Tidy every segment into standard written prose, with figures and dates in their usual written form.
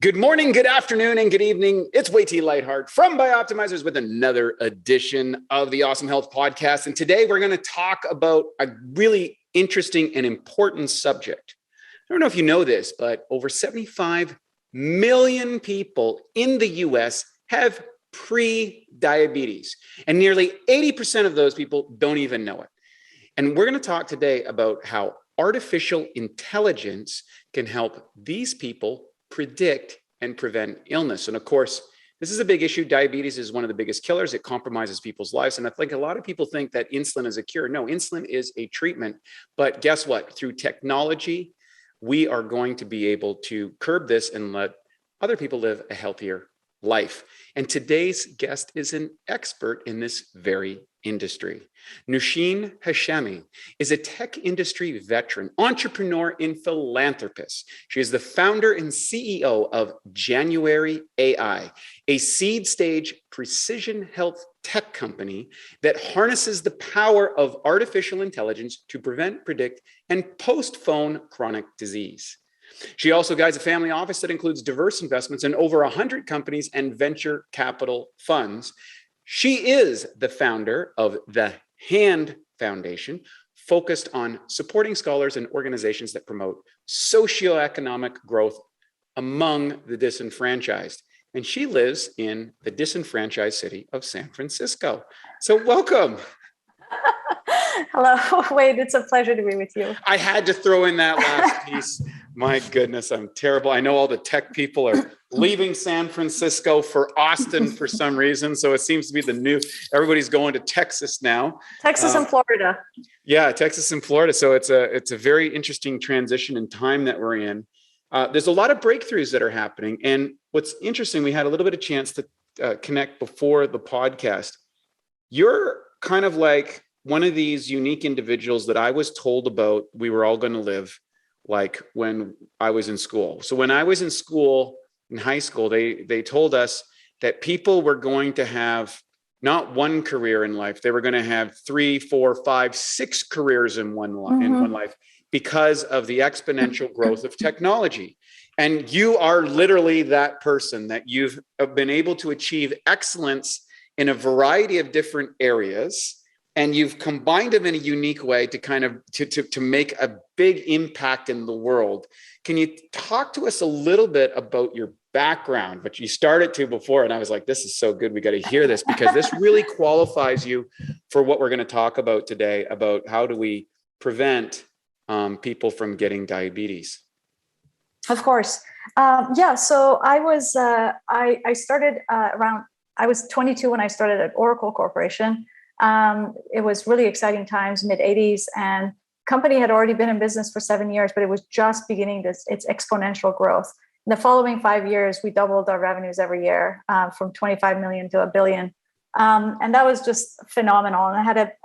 Good morning, good afternoon, and good evening. It's Way T Lightheart from Bioptimizers with another edition of the Awesome Health Podcast. And today we're going to talk about a really interesting and important subject. I don't know if you know this, but over 75 million people in the US have pre-diabetes, and nearly 80% of those people don't even know it. And we're going to talk today about how artificial intelligence can help these people predict and prevent illness. And of course, this is a big issue. Diabetes is one of the biggest killers. It compromises people's lives. And I think a lot of people think that insulin is a cure. No, insulin is a treatment. But guess what? Through technology, we are going to be able to curb this and let other people live a healthier life. And today's guest is an expert in this very industry. Noosheen Hashemi is a tech industry veteran, entrepreneur, and philanthropist. She is the founder and CEO of January AI, a seed stage precision health tech company that harnesses the power of artificial intelligence to prevent, predict, and postpone chronic disease. She also guides a family office that includes diverse investments in over 100 companies and venture capital funds. She is the founder of the HAND Foundation, focused on supporting scholars and organizations that promote socioeconomic growth among the disenfranchised. And she lives in the disenfranchised city of San Francisco. So welcome. Hello, Wade. It's a pleasure to be with you. I had to throw in that last piece. My goodness, I'm terrible. I know all the tech people are leaving San Francisco for Austin for some reason. So it seems to be the new, everybody's going to Texas now. Texas and Florida. Yeah, Texas and Florida. So it's a very interesting transition in time that we're in. There's a lot of breakthroughs that are happening. And what's interesting, we had a little bit of chance to connect before the podcast. You're kind of like one of these unique individuals that I was told about we were all going to live like when I was in school. So when I was in school, in high school, they told us that people were going to have not one career in life. They were going to have 3, 4, 5, 6 careers in one life because of the exponential growth of technology. And you are literally that person, that you've been able to achieve excellence in a variety of different areas. And you've combined them in a unique way to kind of to make a big impact in the world. Can you talk to us a little bit about your background? But you started to before, and I was like, this is so good. We got to hear this because this really qualifies you for what we're going to talk about today, about how do we prevent people from getting diabetes. Of course. So I was, I started I was 22 when I started at Oracle Corporation. It was really exciting times, mid 80s, and company had already been in business for 7 years, but it was just beginning its exponential growth. In the following 5 years, we doubled our revenues every year, from 25 million to $1 billion. And that was just phenomenal. And I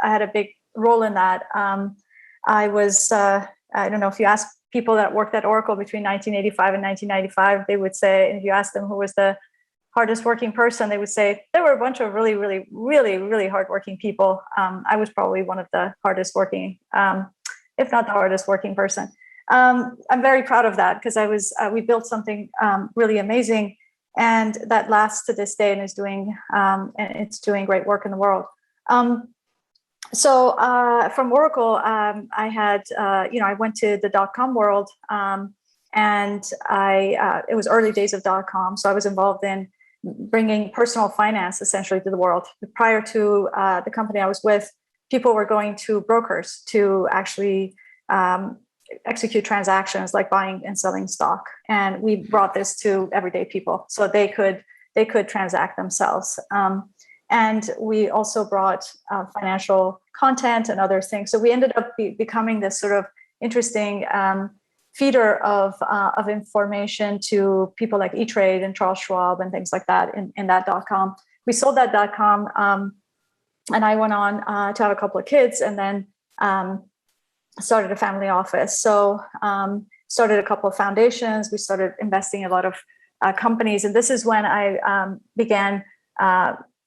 had a big role in that. I don't know if you ask people that worked at Oracle between 1985 and 1995, they would say, and if you ask them who was the hardest working person, they would say there were a bunch of really, really, really, really hardworking people. I was probably one of the hardest working, if not the hardest working person. I'm very proud of that because we built something really amazing, and that lasts to this day and it's doing great work in the world. So from Oracle, I had I went to the .com world, and it was early days of .com, so I was involved in bringing personal finance essentially to the world. Prior to the company I was with, people were going to brokers to actually execute transactions like buying and selling stock. And we brought this to everyday people so they could transact themselves. And we also brought financial content and other things. So we ended up becoming this sort of interesting feeder of information to people like E-Trade and Charles Schwab and things like that in that .com. We sold that .com, and I went on to have a couple of kids, and then started a family office. So started a couple of foundations. We started investing in a lot of companies, and this is when I began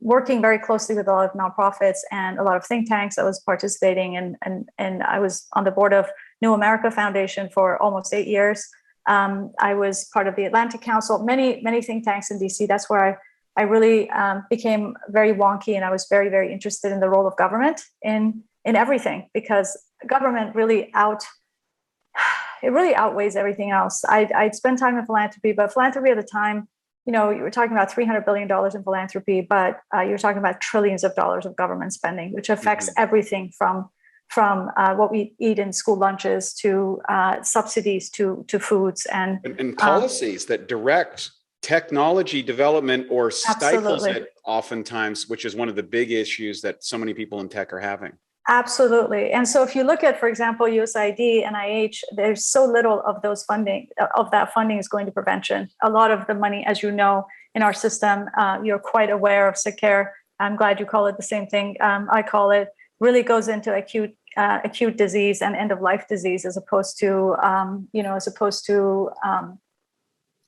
working very closely with a lot of nonprofits and a lot of think tanks. I was participating and I was on the board of New America Foundation for almost 8 years. I was part of the Atlantic Council, many think tanks in DC. That's where I really became very wonky, and I was very, very interested in the role of government in everything, because government really outweighs everything else. I'd spent time in philanthropy, but philanthropy at the time, you were talking about $300 billion in philanthropy, but you're talking about trillions of dollars of government spending, which affects everything from what we eat in school lunches to subsidies to foods and policies that direct technology development or stifles absolutely. it oftentimes, which is one of the big issues that so many people in tech are having. Absolutely. And so if you look at, for example, USAID, NIH, there's so little of that funding is going to prevention. A lot of the money, as you know, in our system, you're quite aware of sick care. I'm glad you call it the same thing I call it, really goes into acute disease and end of life disease, as opposed to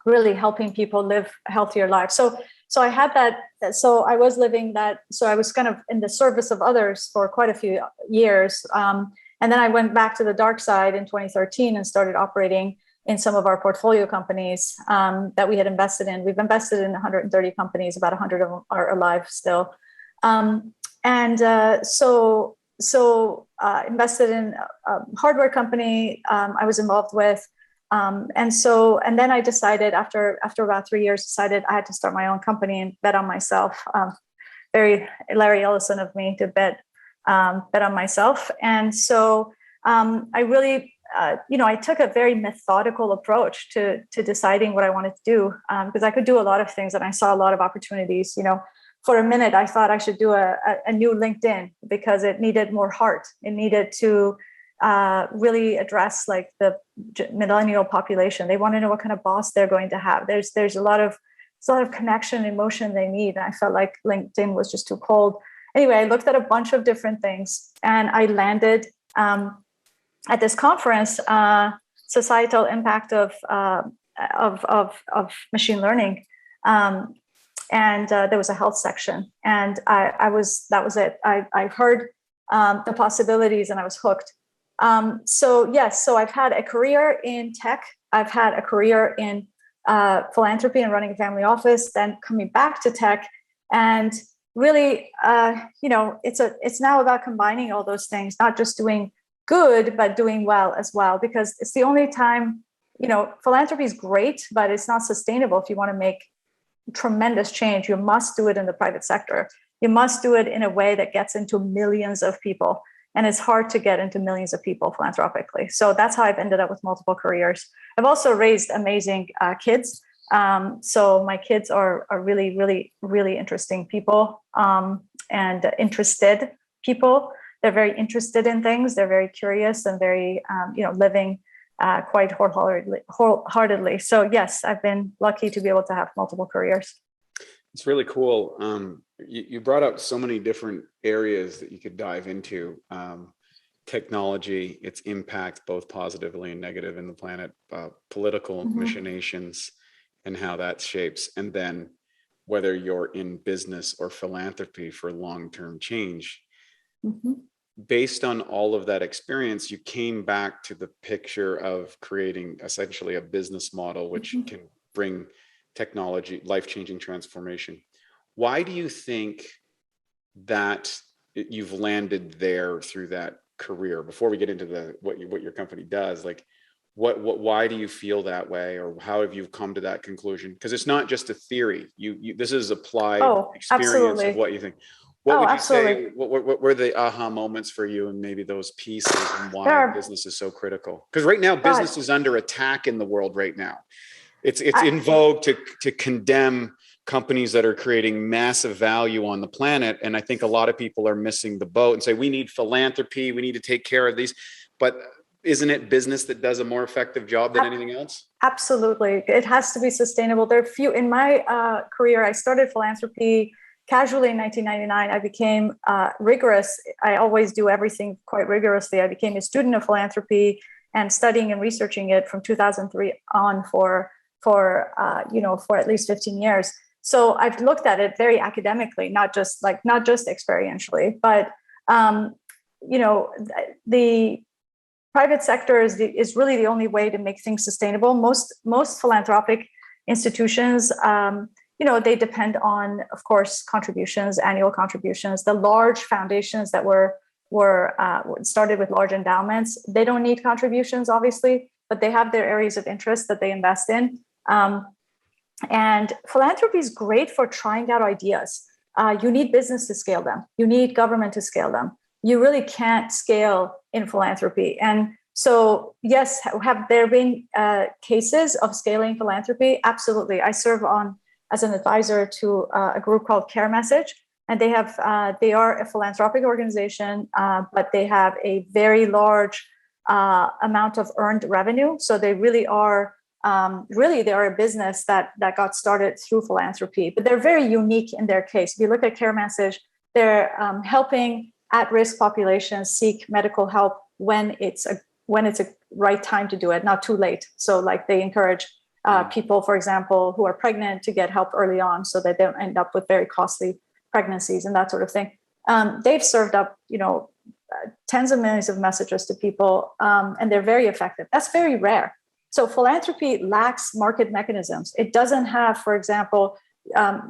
really helping people live healthier lives. So I had that. So I was living that. So I was kind of in the service of others for quite a few years. And then I went back to the dark side in 2013 and started operating in some of our portfolio companies that we had invested in. We've invested in 130 companies, about 100 of them are alive still. Invested in a hardware company I was involved with. And then I decided after about 3 years, I had to start my own company and bet on myself. Very Larry Ellison of me to bet on myself. And so I really, I took a very methodical approach to deciding what I wanted to do, because I could do a lot of things and I saw a lot of opportunities. For a minute, I thought I should do a new LinkedIn because it needed more heart. It needed to really address like the millennial population. They want to know what kind of boss they're going to have. There's a lot of connection and emotion they need. And I felt like LinkedIn was just too cold. Anyway, I looked at a bunch of different things and I landed at this conference, Societal Impact of Machine Learning. And there was a health section, and that was it. I heard the possibilities and I was hooked. So I've had a career in tech. I've had a career in philanthropy and running a family office, then coming back to tech. And really, it's now about combining all those things, not just doing good, but doing well as well, because it's the only time, philanthropy is great, but it's not sustainable. If you want to make tremendous change, you must do it in the private sector. You must do it in a way that gets into millions of people. And it's hard to get into millions of people philanthropically. So that's how I've ended up with multiple careers. I've also raised amazing kids. So my kids are really, really, really interesting people and interested people. They're very interested in things. They're very curious and very, living quite wholeheartedly. So yes, I've been lucky to be able to have multiple careers. It's really cool. You brought up so many different areas that you could dive into. Technology, its impact, both positively and negative in the planet, political machinations and how that shapes. And then whether you're in business or philanthropy for long-term change. Based on all of that experience, you came back to the picture of creating essentially a business model which can bring technology, life-changing transformation. Why do you think that you've landed there through that career? Before we get into what your company does, like why do you feel that way, or how have you come to that conclusion? Because it's not just a theory. This is applied experience absolutely. Of what you think. What would you say? What were the aha moments for you, and maybe those pieces, and why business is so critical? Because right now, business is under attack in the world right now. It's in vogue to condemn companies that are creating massive value on the planet. And I think a lot of people are missing the boat and say, we need philanthropy, we need to take care of these. But isn't it business that does a more effective job than anything else? Absolutely. It has to be sustainable. There are few in my career. I started philanthropy casually in 1999. I became rigorous. I always do everything quite rigorously. I became a student of philanthropy and studying and researching it from 2003 on for at least 15 years. So I've looked at it very academically, not just experientially, but private sector is really the only way to make things sustainable. Most philanthropic institutions, they depend on, of course, contributions, annual contributions. The large foundations that were started with large endowments, they don't need contributions, obviously, but they have their areas of interest that they invest in. And philanthropy is great for trying out ideas. You need business to scale them. You need government to scale them. You really can't scale in philanthropy. And so, yes, have there been cases of scaling philanthropy? Absolutely. I serve as an advisor to a group called Care Message, and they are a philanthropic organization, but they have a very large amount of earned revenue. So they really are they are a business that got started through philanthropy, but they're very unique in their case. If you look at Care Message, they're helping at-risk populations seek medical help when it's a right time to do it, not too late. So like they encourage people, for example, who are pregnant to get help early on so that they don't end up with very costly pregnancies and that sort of thing. They've served up, tens of millions of messages to people, and they're very effective. That's very rare. So philanthropy lacks market mechanisms. It doesn't have, for example,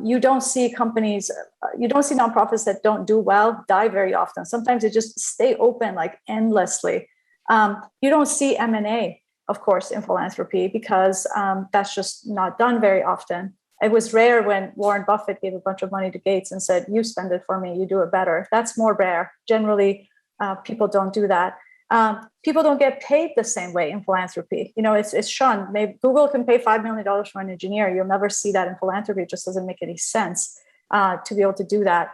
you don't see nonprofits that don't do well die very often. Sometimes they just stay open like endlessly. You don't see M&A, of course, in philanthropy because that's just not done very often. It was rare when Warren Buffett gave a bunch of money to Gates and said, "You spend it for me, you do it better." That's more rare. Generally, people don't do that. People don't get paid the same way in philanthropy. It's shunned. Maybe Google can pay $5 million for an engineer. You'll never see that in philanthropy. It just doesn't make any sense to be able to do that.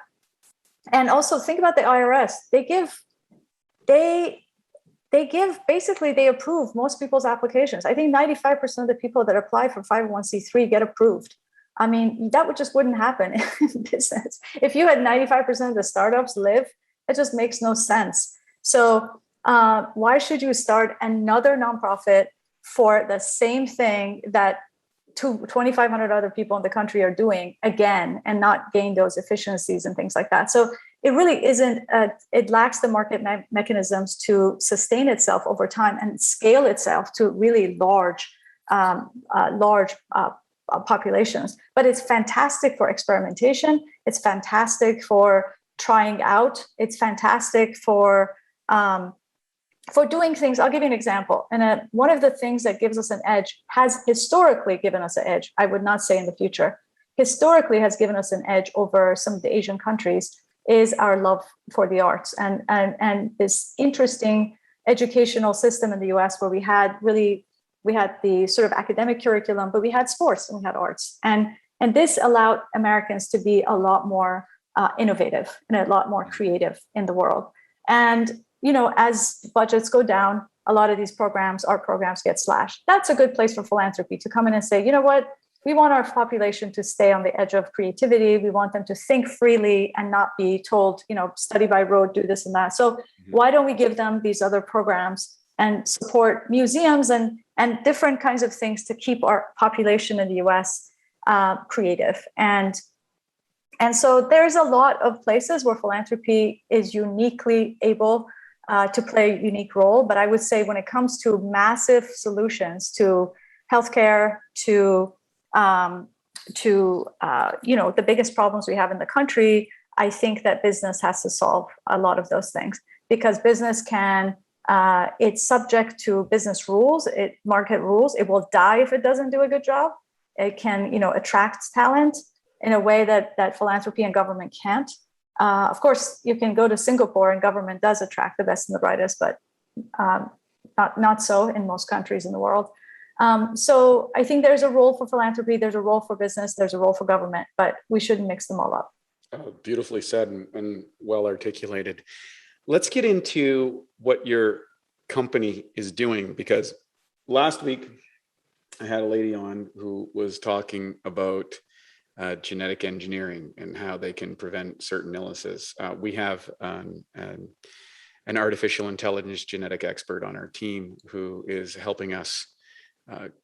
And also think about the IRS. They approve most people's applications. I think 95% of the people that apply for 501c3 get approved. I mean, that just wouldn't happen in business. If you had 95% of the startups live, it just makes no sense. So why should you start another nonprofit for the same thing that 2,500 other people in the country are doing again and not gain those efficiencies and things like that? So it really isn't, it lacks the market mechanisms to sustain itself over time and scale itself to really large populations. But it's fantastic for experimentation. It's fantastic for trying out. It's fantastic for doing things. I'll give you an example. And one of the things that gives us an edge has historically given us an edge. I would not say in the future. Historically has given us an edge over some of the Asian countries is our love for the arts and this interesting educational system in the US where we had the sort of academic curriculum, but we had sports and we had arts. And this allowed Americans to be a lot more innovative and a lot more creative in the world. And as budgets go down, a lot of these art programs get slashed. That's a good place for philanthropy to come in and say, you know what? We want our population to stay on the edge of creativity. We want them to think freely and not be told, study by rote, do this and that. So why don't we give them these other programs and support museums and different kinds of things to keep our population in the US creative? And so there's a lot of places where philanthropy is uniquely able to play a unique role. But I would say when it comes to massive solutions to healthcare, to the biggest problems we have in the country, I think that business has to solve a lot of those things because business it's subject to business rules, market rules. It will die if it doesn't do a good job. It can, attract talent in a way that philanthropy and government can't. Of course, you can go to Singapore and government does attract the best and the brightest, but not so in most countries in the world. So I think there's a role for philanthropy, there's a role for business, there's a role for government, but we shouldn't mix them all up. Beautifully said and well articulated. Let's get into what your company is doing, because last week I had a lady on who was talking about genetic engineering and how they can prevent certain illnesses. We have an artificial intelligence genetic expert on our team who is helping us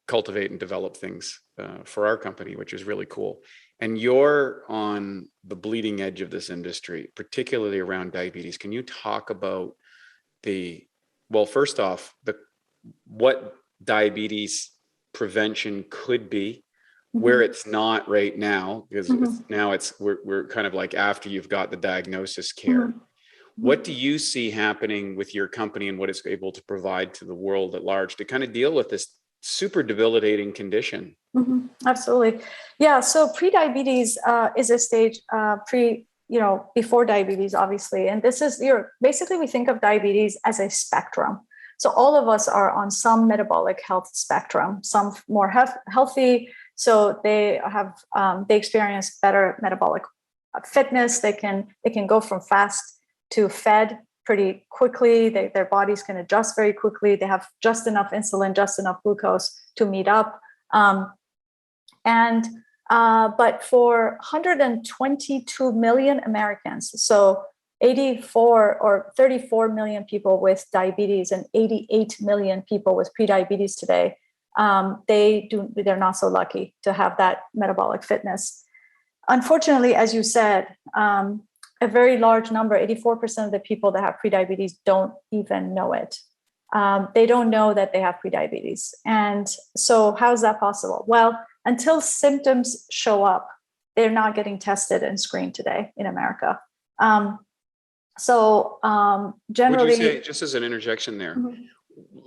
cultivate and develop things for our company, which is really cool. And you're on the bleeding edge of this industry, particularly around diabetes. Can you talk about the Well, first off, what diabetes prevention could be, where it's not right now, because we're kind of like after you've got the diagnosis care. What do you see happening with your company and what it's able to provide to the world at large to kind of deal with this super debilitating condition? Absolutely. Yeah. So pre-diabetes is a stage before diabetes, obviously. And this is basically we think of diabetes as a spectrum. So all of us are on some metabolic health spectrum, some more healthy. So they experience better metabolic fitness. They can go from fast to fed pretty quickly. Their bodies can adjust very quickly. They have just enough insulin, just enough glucose to meet up. But for 122 million Americans, so 84 or 34 million people with diabetes and 88 million people with prediabetes today, they're not so lucky to have that metabolic fitness. Unfortunately, as you said, a very large number, 84% of the people that have prediabetes don't even know it. They don't know that they have prediabetes. And so how is that possible? Well, until symptoms show up, they're not getting tested and screened today in America. Generally— Would you say, just as an interjection there,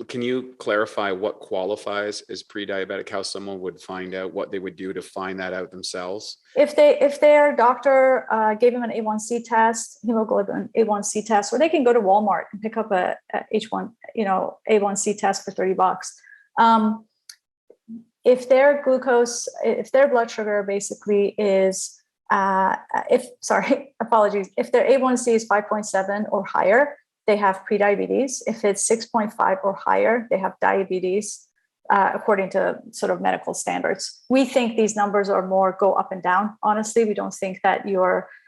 can you clarify what qualifies as pre-diabetic, how someone would find out, what they would do to find that out themselves? If their doctor gave them an A1C test, hemoglobin A1C test, or they can go to Walmart and pick up a A1C test for $30. If their blood sugar basically is, if their A1C is 5.7 or higher, they have prediabetes. If it's 6.5 or higher, they have diabetes, according to sort of medical standards. We think these numbers are more go up and down. Honestly, we don't think that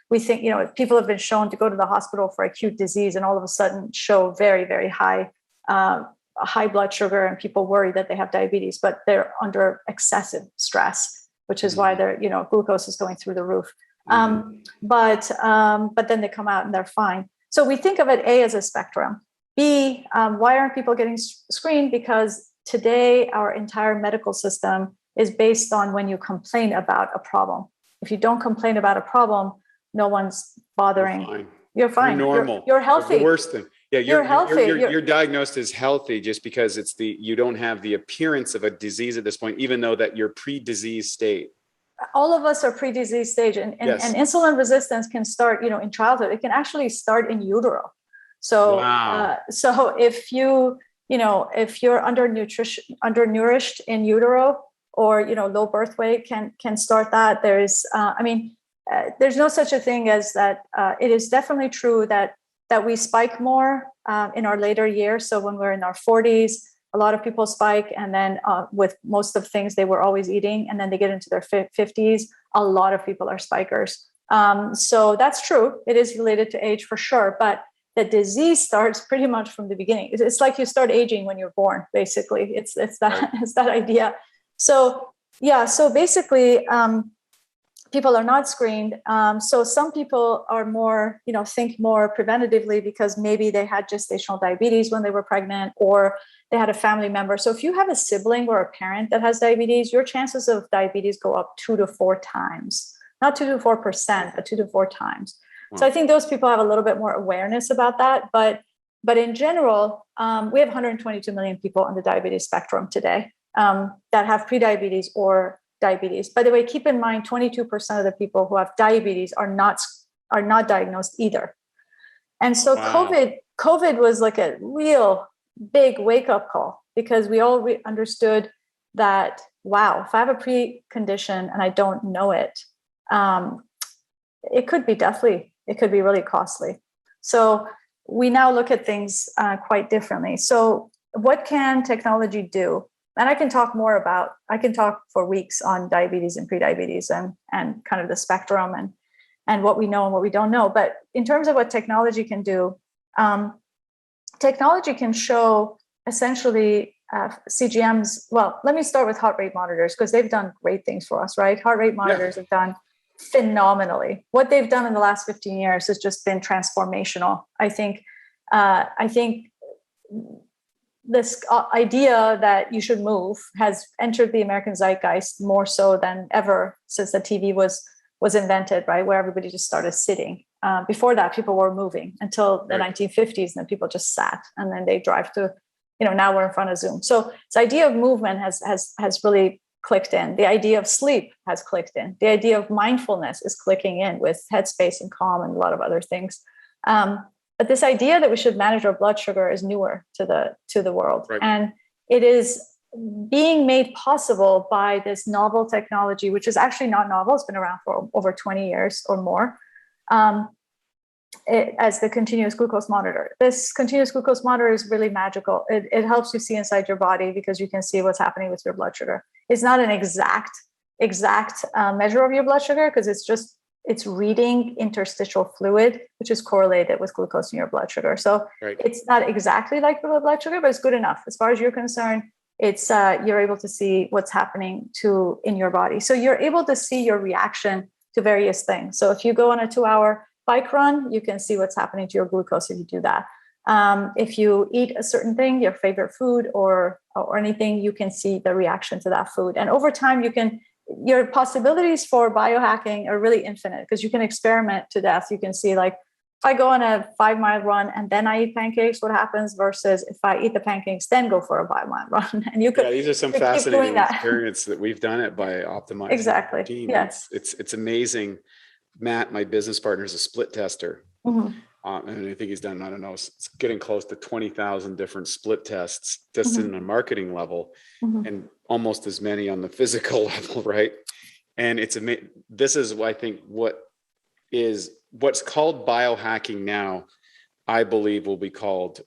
we think, people have been shown to go to the hospital for acute disease and all of a sudden show very, very high blood sugar, and people worry that they have diabetes, but they're under excessive stress, which is why their glucose is going through the roof. But then they come out and they're fine. So we think of it A as a spectrum. B, why aren't people getting screened? Because today our entire medical system is based on when you complain about a problem. If you don't complain about a problem, no one's bothering. You're fine. You're normal. You're healthy. The worst thing. Yeah, you're healthy. You're diagnosed as healthy just because you don't have the appearance of a disease at this point, even though that you're pre-disease state. All of us are pre-disease stage, and insulin resistance can start, in childhood. It can actually start in utero. So, so if you're undernourished in utero, or low birth weight can start that. There's no such a thing as that. It is definitely true that we spike more in our later years. So when we're in our 40s, a lot of people spike, and then with most of things they were always eating, and then they get into their 50s, a lot of people are spikers. So that's true. It is related to age for sure, but the disease starts pretty much from the beginning. It's like you start aging when you're born, basically. It's that idea. So basically, people are not screened. So some people are more, think more preventatively because maybe they had gestational diabetes when they were pregnant, or they had a family member. So if you have a sibling or a parent that has diabetes, your chances of diabetes go up 2 to 4 times, not 2 to 4%, but 2 to 4 times. Wow. So I think those people have a little bit more awareness about that. But in general, we have 122 million people on the diabetes spectrum today that have prediabetes or diabetes. By the way, keep in mind, 22% of the people who have diabetes are not diagnosed either. And so wow. COVID was like a real big wake-up call, because we all understood that, wow, if I have a precondition and I don't know it, it could be deathly. It could be really costly. So we now look at things quite differently. So what can technology do? And I can talk for weeks on diabetes and prediabetes and kind of the spectrum and what we know and what we don't know. But in terms of what technology can do, technology can show essentially CGMs. Well, let me start with heart rate monitors, because they've done great things for us, right? Heart rate monitors have done phenomenally. What they've done in the last 15 years has just been transformational. I think this idea that you should move has entered the American zeitgeist more so than ever since the TV was invented, right? Where everybody just started sitting. Before that, people were moving until the 1950s, and then people just sat, and then they drive to, now we're in front of Zoom. So this idea of movement has really clicked in. The idea of sleep has clicked in. The idea of mindfulness is clicking in with Headspace and Calm and a lot of other things. But this idea that we should manage our blood sugar is newer to the world. Right. And it is being made possible by this novel technology, which is actually not novel. It's been around for over 20 years or more, as the continuous glucose monitor. This continuous glucose monitor is really magical. It helps you see inside your body because you can see what's happening with your blood sugar. It's not an exact measure of your blood sugar, because it's reading interstitial fluid, which is correlated with glucose in your blood sugar. So It's not exactly like the blood sugar, but it's good enough. As far as you're concerned, it's you're able to see what's happening in your body. So you're able to see your reaction to various things. So if you go on a 2-hour bike run, you can see what's happening to your glucose if you do that. If you eat a certain thing, your favorite food or anything, you can see the reaction to that food. And over time, your possibilities for biohacking are really infinite, because you can experiment to death. You can see, like, if I go on a 5-mile run and then I eat pancakes, what happens, versus if I eat the pancakes, then go for a 5-mile run. And you could, these are some fascinating experiences that we've done at Bioptimizers. Exactly. Yes. It's amazing. Matt, my business partner, is a split tester. Mm-hmm. And I think he's done, I don't know, it's getting close to 20,000 different split tests just in a marketing level, and almost as many on the physical level, right? And this is, I think, what's called biohacking now, I believe will be called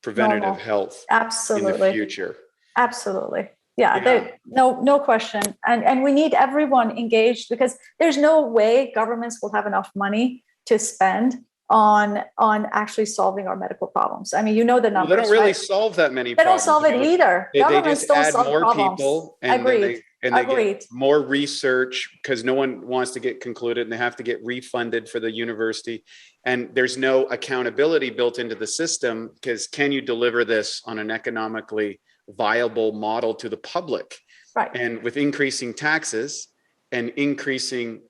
preventative health. Absolutely. In the future. Absolutely. Yeah. No question. And we need everyone engaged, because there's no way governments will have enough money to spend on actually solving our medical problems. I mean, the numbers. Well, they don't really solve that many problems. They don't solve it either. Governments don't add solve more problems. people, and they get more research, because no one wants to get concluded, and they have to get refunded for the university. And there's no accountability built into the system, because can you deliver this on an economically viable model to the public? Right. And with increasing taxes and increasing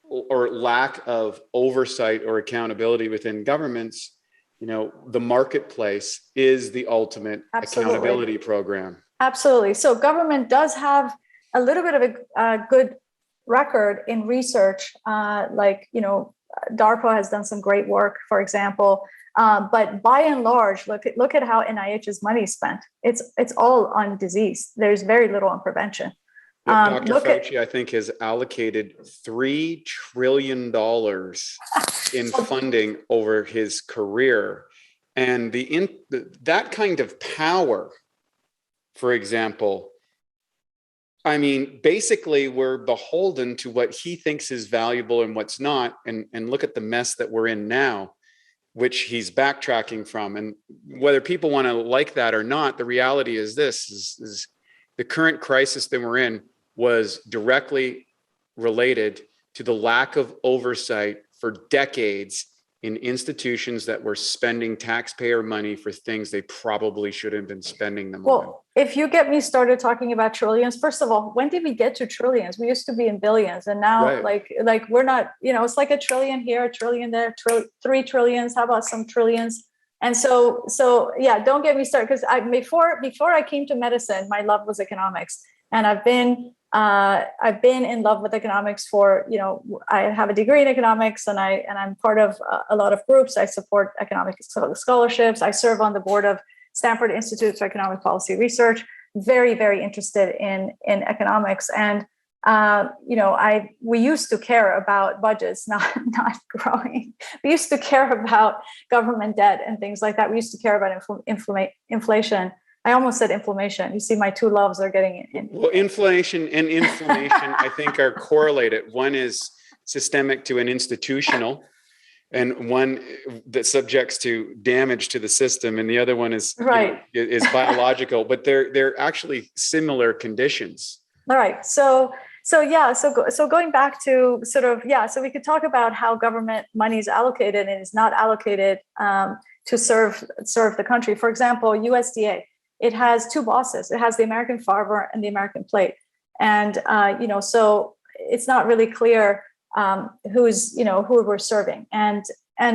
or lack of oversight or accountability within governments, the marketplace is the ultimate accountability program. Absolutely. So government does have a little bit of a good record in research. DARPA has done some great work, for example. But by and large, look at how NIH's money is spent. It's all on disease. There's very little on prevention. Dr. Fauci, I think, has allocated $3 trillion in funding over his career. And that kind of power, for example, I mean, basically, we're beholden to what he thinks is valuable and what's not. And look at the mess that we're in now, which he's backtracking from. And whether people want to like that or not, the reality is this, is the current crisis that we're in was directly related to the lack of oversight for decades in institutions that were spending taxpayer money for things they probably shouldn't have been spending them on. Well, if you get me started talking about trillions, first of all, when did we get to trillions? We used to be in billions, and now like we're not, it's like a trillion here, a trillion there, 3 trillions. How about some trillions? And so yeah, don't get me started, because before I came to medicine, my love was economics, and I've been in love with economics for, I have a degree in economics, and I'm part of a lot of groups. I support economic scholarships. I serve on the board of Stanford Institute for Economic Policy Research. Very, very interested in economics. And, we used to care about budgets not growing. We used to care about government debt and things like that. We used to care about inflation. I almost said inflammation. You see, my two loves are getting in. Well, inflation and inflammation, I think, are correlated. One is systemic to an institutional, and one that subjects to damage to the system, and the other one is is biological. But they're actually similar conditions. All right. So So going back to so we could talk about how government money is allocated and is not allocated to serve the country. For example, USDA, it has two bosses. It has the American farmer and the American plate, and so it's not really clear who we're serving, and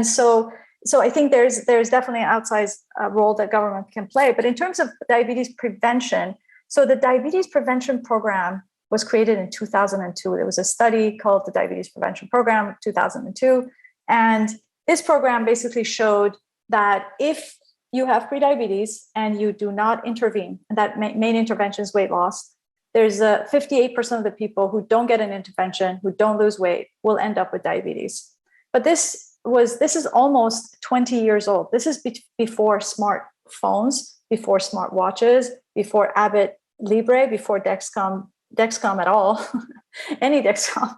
so I think there's definitely an outsized role that government can play. But in terms of diabetes prevention, so the diabetes prevention program was created in 2002. There was a study called the Diabetes Prevention Program, 2002. And this program basically showed that if you have prediabetes and you do not intervene, and that main intervention is weight loss, there's 58% of the people who don't get an intervention, who don't lose weight, will end up with diabetes. But this is almost 20 years old. This is before smartphones, before smartwatches, before Abbott Libre, before Dexcom at all, any Dexcom.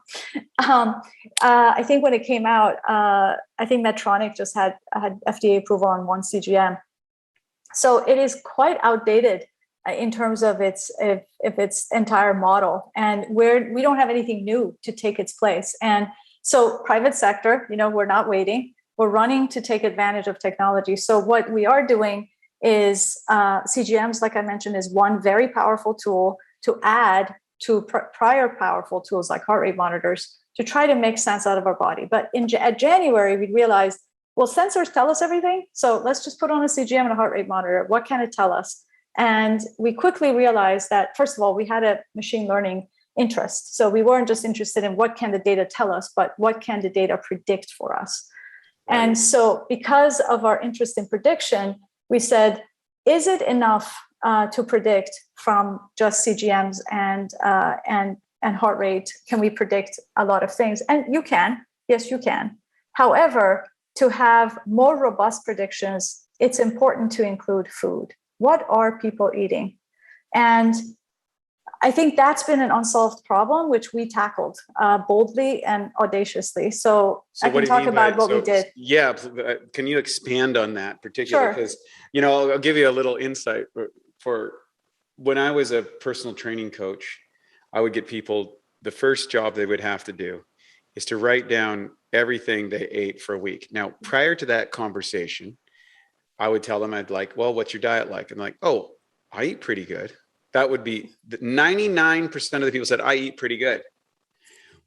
I think when it came out, I think Medtronic just had FDA approval on one CGM. So it is quite outdated in terms of its entire model, and we don't have anything new to take its place. And so private sector, we're not waiting. We're running to take advantage of technology. So what we are doing is CGMs, like I mentioned, is one very powerful tool to add to prior powerful tools like heart rate monitors to try to make sense out of our body. But at January, we realized, well, sensors tell us everything. So let's just put on a CGM and a heart rate monitor. What can it tell us? And we quickly realized that, first of all, we had a machine learning interest. So we weren't just interested in what can the data tell us, but what can the data predict for us? Right. And so because of our interest in prediction, we said, is it enough to predict from just CGMs and heart rate? Can we predict a lot of things? And you can, yes, you can. However, to have more robust predictions, it's important to include food. What are people eating? And I think that's been an unsolved problem, which we tackled boldly and audaciously. So I can talk about what we did. Yeah. Can you expand on that particularly? Because, I'll give you a little insight. For when I was a personal training coach, I would get people, the first job they would have to do is to write down everything they ate for a week. Now, prior to that conversation, I would tell them, what's your diet like? And like, oh, I eat pretty good. That would be 99% of the people said, I eat pretty good.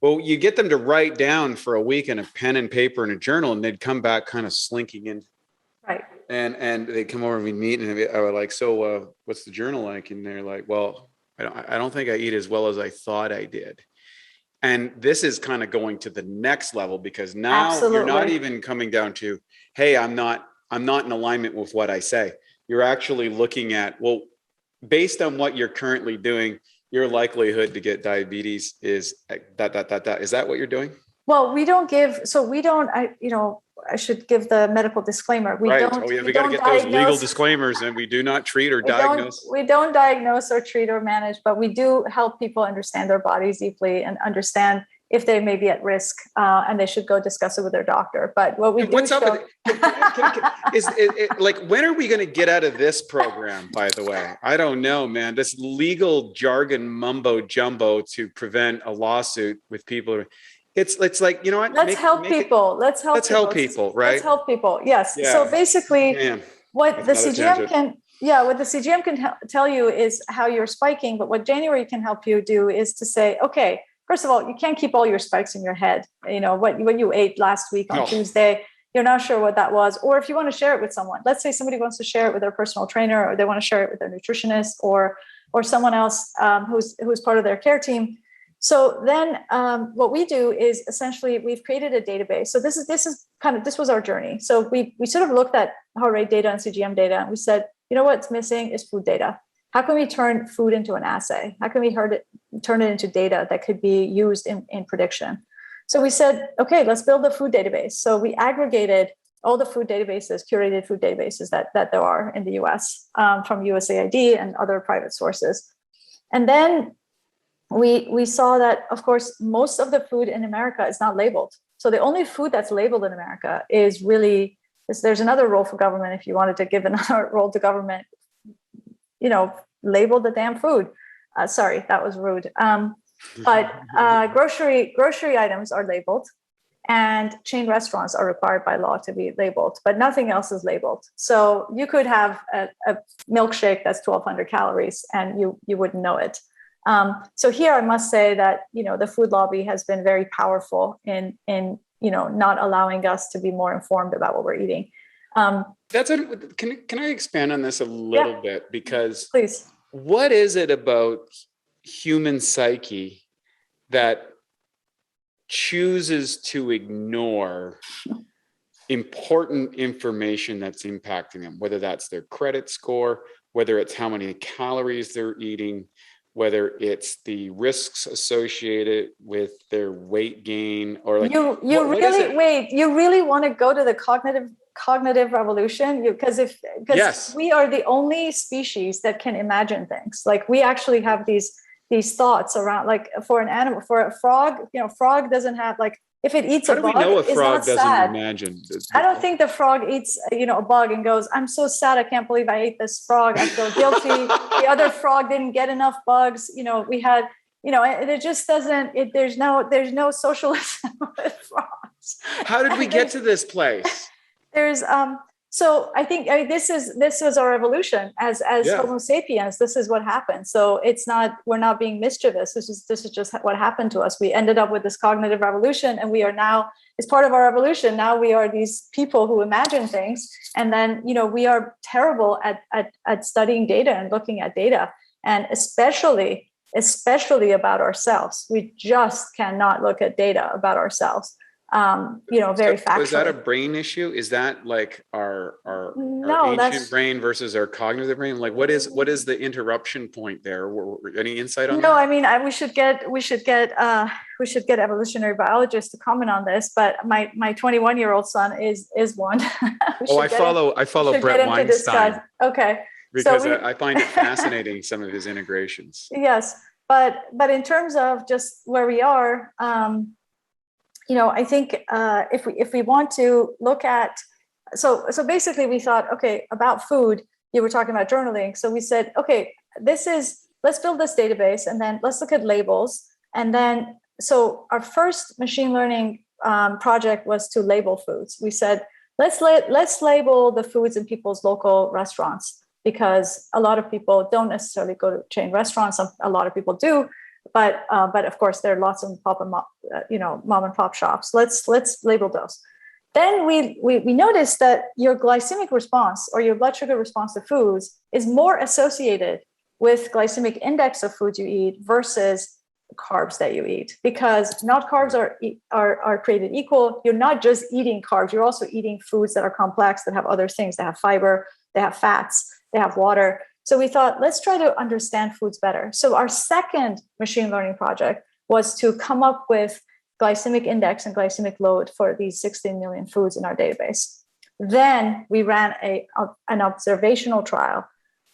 Well, you get them to write down for a week in a pen and paper and a journal, and they'd come back kind of slinking in. Right. And they'd come over and we'd meet, and I was like, so what's the journal like? And they're like, well, I don't think I eat as well as I thought I did. And this is kind of going to the next level, because now Absolutely. You're not even coming down to, hey, I'm not in alignment with what I say. You're actually looking at, well, based on what you're currently doing, your likelihood to get diabetes is that. Is that what you're doing? Well, I should give the medical disclaimer. We got to get those legal disclaimers, and we do not treat or diagnose. We don't diagnose or treat or manage, but we do help people understand their bodies deeply and understand if they may be at risk, and they should go discuss it with their doctor. But what we do What's up with it? Like, when are we going to get out of this program, by the way? I don't know, man. This legal jargon mumbo jumbo to prevent a lawsuit with people. It's like, you know what? Let's help people, right? Let's help people. Yes. Yeah. So basically what the CGM can tell you is how you're spiking. But what January can help you do is to say, okay, first of all, you can't keep all your spikes in your head. What you ate last week on Tuesday, you're not sure what that was. Or if you want to share it with someone, let's say somebody wants to share it with their personal trainer, or they want to share it with their nutritionist, or someone else who's part of their care team. So then what we do is essentially we've created a database. So this was our journey. So we sort of looked at heart rate data and CGM data, and we said, what's missing is food data. How can we turn food into an assay? How can we turn it into data that could be used in prediction? So we said, okay, let's build a food database. So we aggregated all the food databases, curated food databases that there are in the US from USAID and other private sources. And then we saw that, of course, most of the food in America is not labeled. So the only food that's labeled in America is really, there's another role for government. If you wanted to give another role to government, label the damn food. Sorry, that was rude. But grocery items are labeled, and chain restaurants are required by law to be labeled, but nothing else is labeled. So you could have a milkshake that's 1,200 calories, and you wouldn't know it. So here I must say that the food lobby has been very powerful in not allowing us to be more informed about what we're eating. Can I expand on this a little bit? Because please, what is it about human psyche that chooses to ignore important information that's impacting them, whether that's their credit score, whether it's how many calories they're eating, whether it's the risks associated with their weight gain, or like you really want to go to the cognitive revolution? Because yes. we are the only species that can imagine things. Like, we actually have these thoughts around, like, for an animal, for a frog, frog doesn't have, like, if it eats a bug, how do we know a frog doesn't sad. Imagine? I don't think the frog eats, a bug and goes, "I'm so sad. I can't believe I ate this frog. I feel guilty. The other frog didn't get enough bugs." We had, it just doesn't, there's no socialism with frogs. How did we get to this place? There's, so I think this was our evolution as Homo sapiens. This is what happened. So we're not being mischievous. This is just what happened to us. We ended up with this cognitive revolution, and we are now, it's part of our evolution. Now we are these people who imagine things, and then we are terrible at studying data and looking at data, and especially about ourselves. We just cannot look at data about ourselves. Very factually. Is that a brain issue? Is that like our ancient brain versus our cognitive brain? Like, what is the interruption point there? Any insight on that? No, I mean, we should get evolutionary biologists to comment on this. But my 21-year-old son is one. I follow Brett Weinstein. Okay, because I find it fascinating, some of his integrations. Yes, but in terms of just where we are. I think if we want to look at, so basically we thought, okay, about food, you were talking about journaling. So we said, okay, let's build this database, and then let's look at labels. And then, so our first machine learning project was to label foods. We said, let's label the foods in people's local restaurants, because a lot of people don't necessarily go to chain restaurants. A lot of people do. But of course, there are lots of mom and pop shops. Let's label those. Then we noticed that your glycemic response, or your blood sugar response to foods, is more associated with glycemic index of foods you eat versus carbs that you eat, because not carbs are created equal. You're not just eating carbs; you're also eating foods that are complex, that have other things. They have fiber, they have fats, they have water. So we thought, let's try to understand foods better. So our second machine learning project was to come up with glycemic index and glycemic load for these 16 million foods in our database. Then we ran an observational trial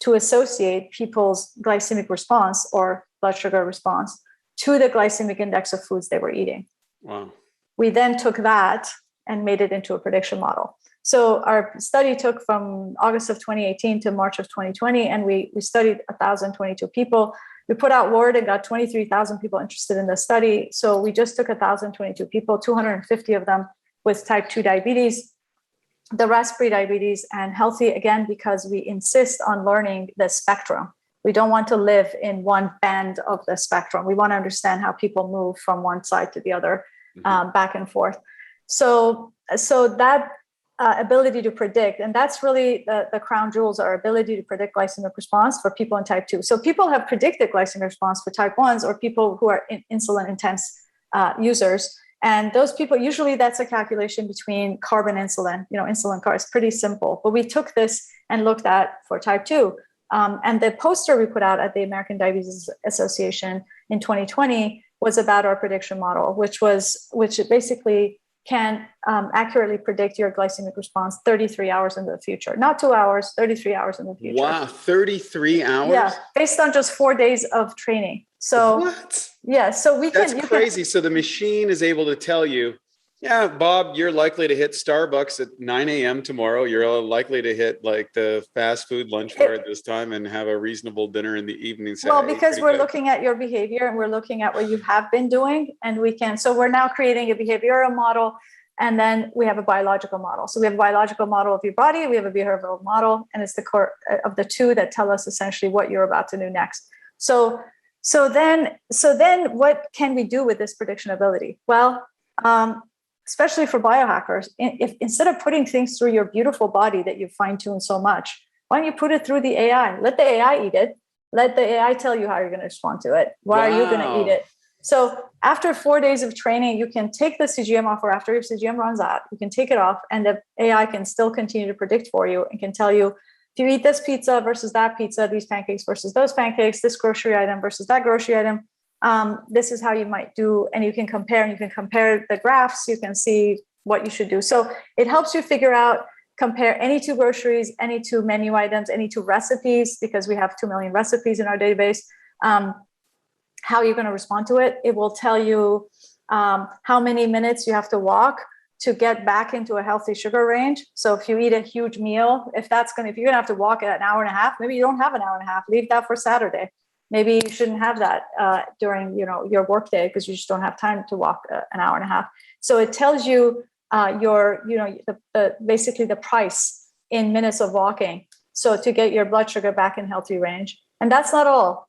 to associate people's glycemic response, or blood sugar response, to the glycemic index of foods they were eating. Wow. We then took that and made it into a prediction model. So our study took from August of 2018 to March of 2020, and we studied 1,022 people. We put out word and got 23,000 people interested in the study. So we just took 1,022 people, 250 of them with type 2 diabetes, the rest pre-diabetes and healthy, again, because we insist on learning the spectrum. We don't want to live in one band of the spectrum. We want to understand how people move from one side to the other, back and forth. So that ability to predict, and that's really the crown jewels, our ability to predict glycemic response for people in type 2. So people have predicted glycemic response for type 1s, or people who are insulin intense users. And those people, usually that's a calculation between carb and insulin, insulin carbs, pretty simple. But we took this and looked at for type 2. And the poster we put out at the American Diabetes Association in 2020 was about our prediction model, which basically can accurately predict your glycemic response 33 hours into the future. Not 2 hours, 33 hours in the future. Wow, 33 hours? Yeah, based on just 4 days of training. So what? Yeah, so That's crazy. So the machine is able to tell you Yeah, Bob, you're likely to hit Starbucks at 9 a.m. tomorrow. You're likely to hit like the fast food lunch bar at this time and have a reasonable dinner in the evening. So, well, hey, because pretty we're good. looking at your behavior and we're looking at what you have been doing, and we can, so we're now creating a behavioral model, and then we have a biological model. So we have a biological model of your body, we have a behavioral model, and it's the core of the two that tell us essentially what you're about to do next. So then what can we do with this prediction ability? Well, especially for biohackers, if instead of putting things through your beautiful body that you fine-tune so much, why don't you put it through the AI? Let the AI eat it. Let the AI tell you how you're going to respond to it. Why are you going to eat it? So after 4 days of training, you can take the CGM off, or after your CGM runs out, you can take it off, and the AI can still continue to predict for you and can tell you, if you eat this pizza versus that pizza, these pancakes versus those pancakes, this grocery item versus that grocery item, this is how you might do. And you can compare the graphs, you can see what you should do. So it helps you figure out, compare any two groceries, any two menu items, any two recipes, because we have 2 million recipes in our database, how you're going to respond to it. It will tell you how many minutes you have to walk to get back into a healthy sugar range. So if you eat a huge meal, if you're going to have to walk at an hour and a half, maybe you don't have an hour and a half, leave that for Saturday. Maybe you shouldn't have that during your work day, because you just don't have time to walk an hour and a half. So it tells you basically the price in minutes of walking. So to get your blood sugar back in healthy range. And that's not all.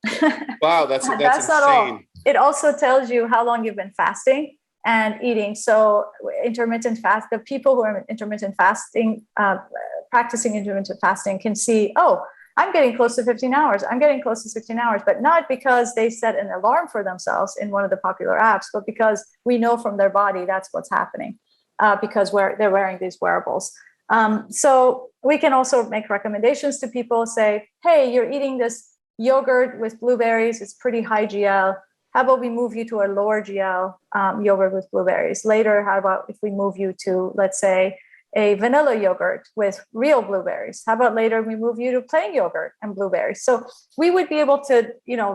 Wow, that's not all. It also tells you how long you've been fasting and eating. So intermittent fast, the people who are intermittent fasting, practicing intermittent fasting can see, oh, I'm getting close to 15 hours. I'm getting close to 16 hours, but not because they set an alarm for themselves in one of the popular apps, but because we know from their body that's what's happening, because they're wearing these wearables. So we can also make recommendations to people, say, hey, you're eating this yogurt with blueberries. It's pretty high GL. How about we move you to a lower GL yogurt with blueberries? Later, how about if we move you to, let's say, a vanilla yogurt with real blueberries? How about later we move you to plain yogurt and blueberries? So we would be able to,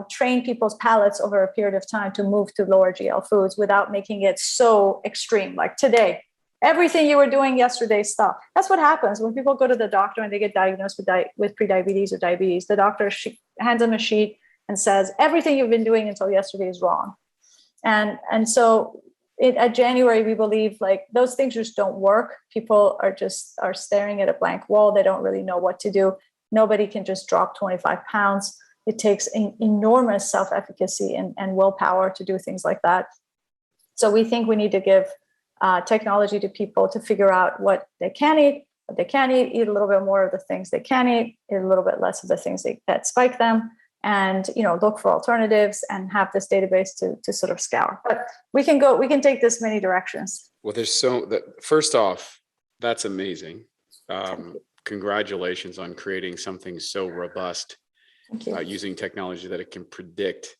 train people's palates over a period of time to move to lower GL foods without making it so extreme. Like today, everything you were doing yesterday, stop. That's what happens when people go to the doctor and they get diagnosed with prediabetes or diabetes. The doctor hands them a sheet and says, everything you've been doing until yesterday is wrong. And so at January, we believe like those things just don't work. People are staring at a blank wall. They don't really know what to do. Nobody can just drop 25 pounds. It takes an enormous self-efficacy and willpower to do things like that. So we think we need to give technology to people to figure out what they can eat, what they can't eat a little bit more of the things they can eat a little bit less of the things that spike them, and look for alternatives and have this database to sort of scour. But we can take this many directions. Well, first off, that's amazing. Congratulations on creating something so robust using technology that it can predict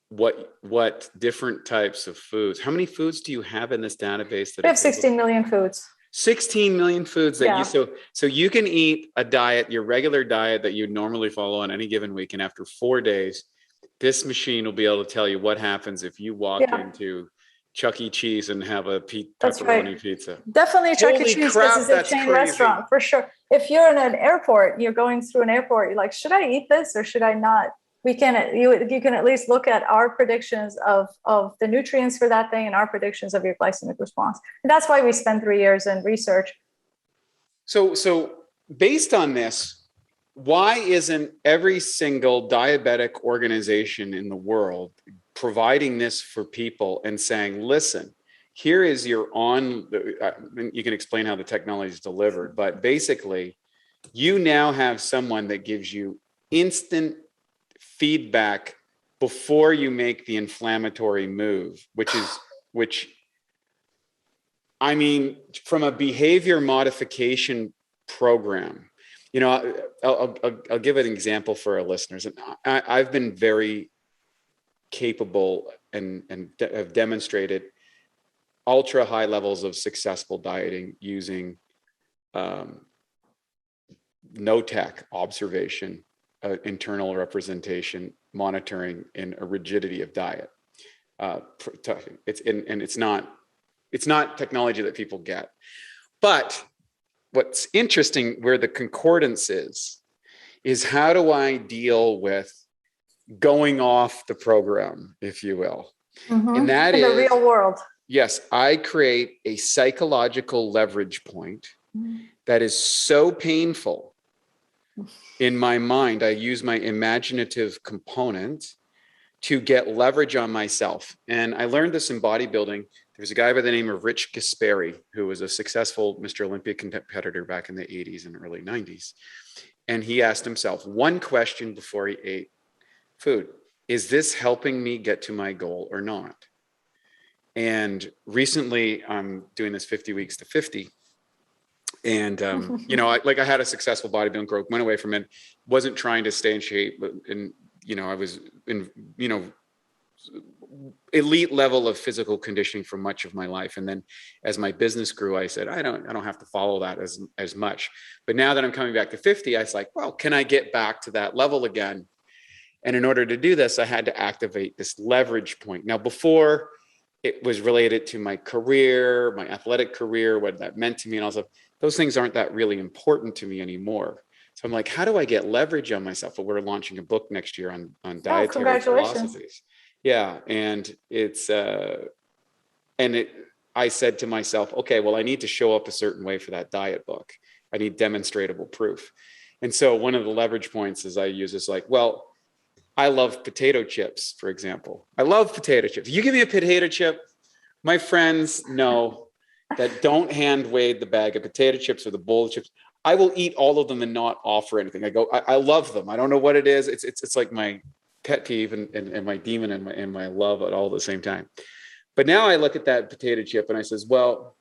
what different types of foods. How many foods do you have in this database? We have 16 million foods. 16 million foods that so you can eat a diet, your regular diet that you normally follow on any given week, and after 4 days, this machine will be able to tell you what happens if you walk into Chuck E. Cheese and have a pepperoni pizza. Definitely Chuck E. Cheese, because it's a chain restaurant for sure. If you're in an airport, you're going through an airport, you're like, should I eat this or should I not? You can at least look at our predictions of the nutrients for that thing and our predictions of your glycemic response. And that's why we spend 3 years in research. So based on this, why isn't every single diabetic organization in the world providing this for people and saying, listen, here is you can explain how the technology is delivered, but basically you now have someone that gives you instant feedback before you make the inflammatory move, which I mean, from a behavior modification program, I'll give an example for our listeners. And I've been very capable and have demonstrated ultra high levels of successful dieting using no tech observation, internal representation, monitoring, and a rigidity of diet. It's not it's not technology that people get. But what's interesting, where the concordance is how do I deal with going off the program, if you will? And that in is the real world. Yes, I create a psychological leverage point that is so painful in my mind. I use my imaginative component to get leverage on myself. And I learned this in bodybuilding. There's a guy by the name of Rich Gasperi, who was a successful Mr. Olympia competitor back in the 80s and early 90s. And he asked himself one question before he ate food: is this helping me get to my goal or not? And recently I'm doing this 50 weeks to 50. And, you know, I had a successful bodybuilding career, went away from it, wasn't trying to stay in shape, but, and, you know, I was in, you know, elite level of physical conditioning for much of my life. And then as my business grew, I said, I don't have to follow that as much. But now that I'm coming back to 50, I was like, well, can I get back to that level again? And in order to do this, I had to activate this leverage point. Now, before, it was related to my career, my athletic career, what that meant to me. And also, those things aren't that really important to me anymore. So I'm like, how do I get leverage on myself? Well, we're launching a book next year on dietary philosophies. Yeah. And I said to myself, okay, well, I need to show up a certain way for that diet book. I need demonstrable proof. And so one of the leverage points is I use is like, well, I love potato chips, for example. I love potato chips. You give me a potato chip, my friends know that don't hand wave the bag of potato chips or the bowl of chips. I will eat all of them and not offer anything. I love them. I don't know what it is. It's like my pet peeve and my demon and my love at all at the same time. But now I look at that potato chip and I says, well,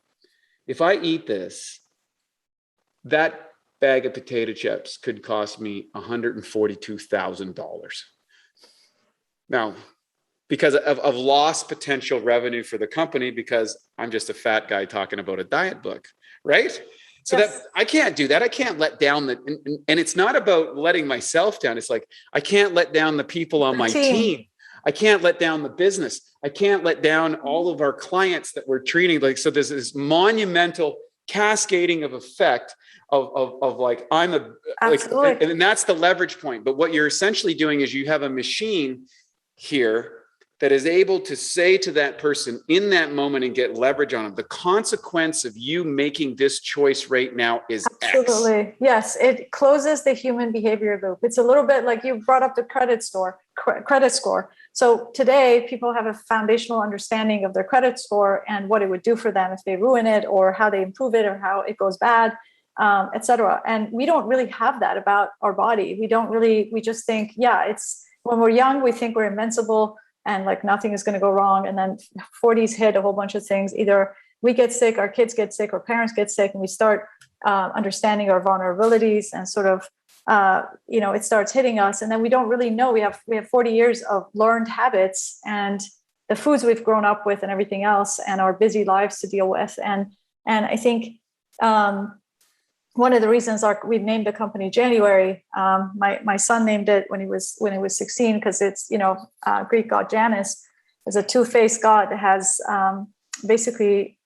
if I eat this, that bag of potato chips could cost me $142,000. Now, because of lost potential revenue for the company, because I'm just a fat guy talking about a diet book, right? So yes. That I can't do that. I can't let down and it's not about letting myself down. It's like, I can't let down the people on my team. I can't let down the business. I can't let down all of our clients that we're treating. Like, so there's this monumental cascading of effect of like, I'm a, absolutely. Like, and that's the leverage point. But what you're essentially doing is you have a machine here that is able to say to that person in that moment and get leverage on them, the consequence of you making this choice right now is absolutely X. Yes, it closes the human behavior loop. It's a little bit like you brought up the credit score. So today people have a foundational understanding of their credit score and what it would do for them if they ruin it, or how they improve it, or how it goes bad, etc. And we don't really have that about our body. We just think, yeah, it's when we're young, we think we're invincible and like nothing is going to go wrong. And then 40s hit, a whole bunch of things. Either we get sick, our kids get sick, or parents get sick, and we start understanding our vulnerabilities and sort of, it starts hitting us. And then we don't really know. We have 40 years of learned habits and the foods we've grown up with and everything else, and our busy lives to deal with. And I think one of the reasons we've named the company January. My son named it when he was 16 because it's Greek god Janus is a two-faced god that has basically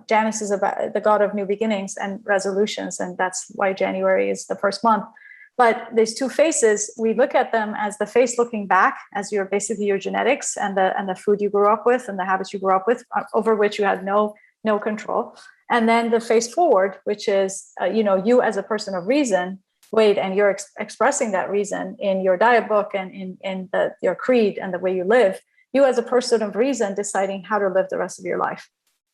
Janus is about the god of new beginnings and resolutions, and that's why January is the first month. But these two faces, we look at them as the face looking back, as your genetics and the food you grew up with and the habits you grew up with, over which you had no control. And then the face forward, which is, you as a person of reason, and you're expressing that reason in your diet book and in your creed and the way you live, you as a person of reason deciding how to live the rest of your life.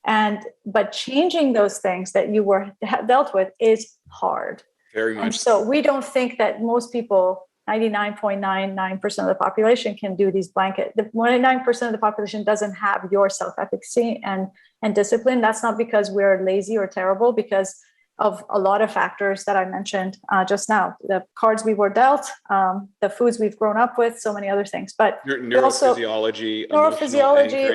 But changing those things that you were dealt with is hard. Very much. And so we don't think that most people, 99.99% of the population can do these blanket. The 99% of the population doesn't have your self-efficacy and discipline. That's not because we're lazy or terrible, because of a lot of factors that I mentioned just now. The cards we were dealt, the foods we've grown up with, so many other things. But neurophysiology,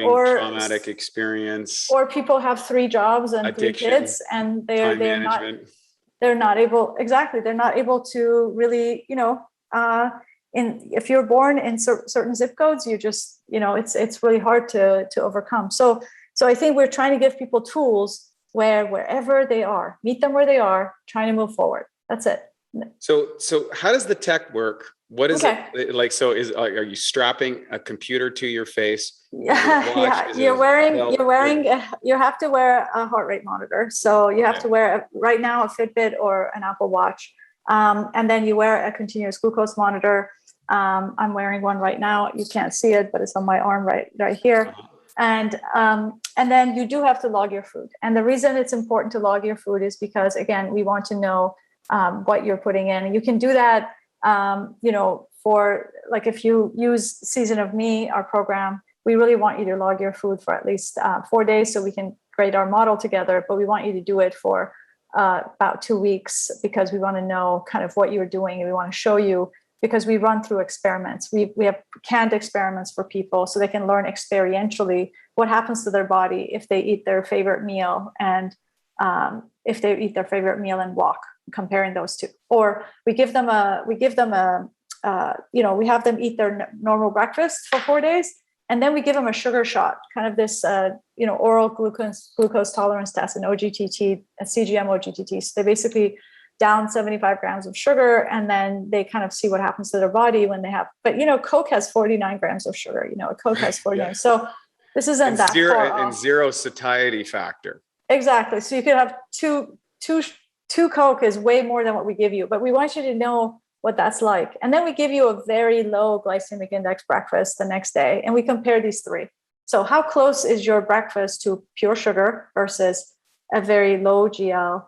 or traumatic experience, or people have 3 jobs and addiction, 3 kids, and they're not able to really, if you're born in certain zip codes, you just, it's really hard to overcome. So So I think we're trying to give people tools where wherever they are, meet them where they are, trying to move forward. That's it. So how does the tech work? What is it like? So are you strapping a computer to your face? Yeah. You have to wear a heart rate monitor. So you have to wear right now a Fitbit or an Apple Watch. And then you wear a continuous glucose monitor. I'm wearing one right now. You can't see it, but it's on my arm right here. And then you do have to log your food. And the reason it's important to log your food is because, again, we want to know what you're putting in. And you can do that, for like if you use Season of Me, our program, we really want you to log your food for at least 4 days so we can grade our model together. But we want you to do it for about 2 weeks because we want to know kind of what you're doing. And we want to show you, because we run through experiments. We have canned experiments for people so they can learn experientially what happens to their body if they eat their favorite meal and walk, comparing those two. Or we have them eat their normal breakfast for 4 days, and then we give them a sugar shot, kind of this, oral glucose tolerance test, an OGTT, a CGM OGTT. So they basically down 75 grams of sugar, and then they kind of see what happens to their body when they have, but Coke has 49 grams of sugar, a Coke has 49. Yeah. So this isn't that far off. And zero satiety factor. Exactly. So you could have two Coke is way more than what we give you, but we want you to know what that's like. And then we give you a very low glycemic index breakfast the next day, and we compare these three. So how close is your breakfast to pure sugar versus a very low GL?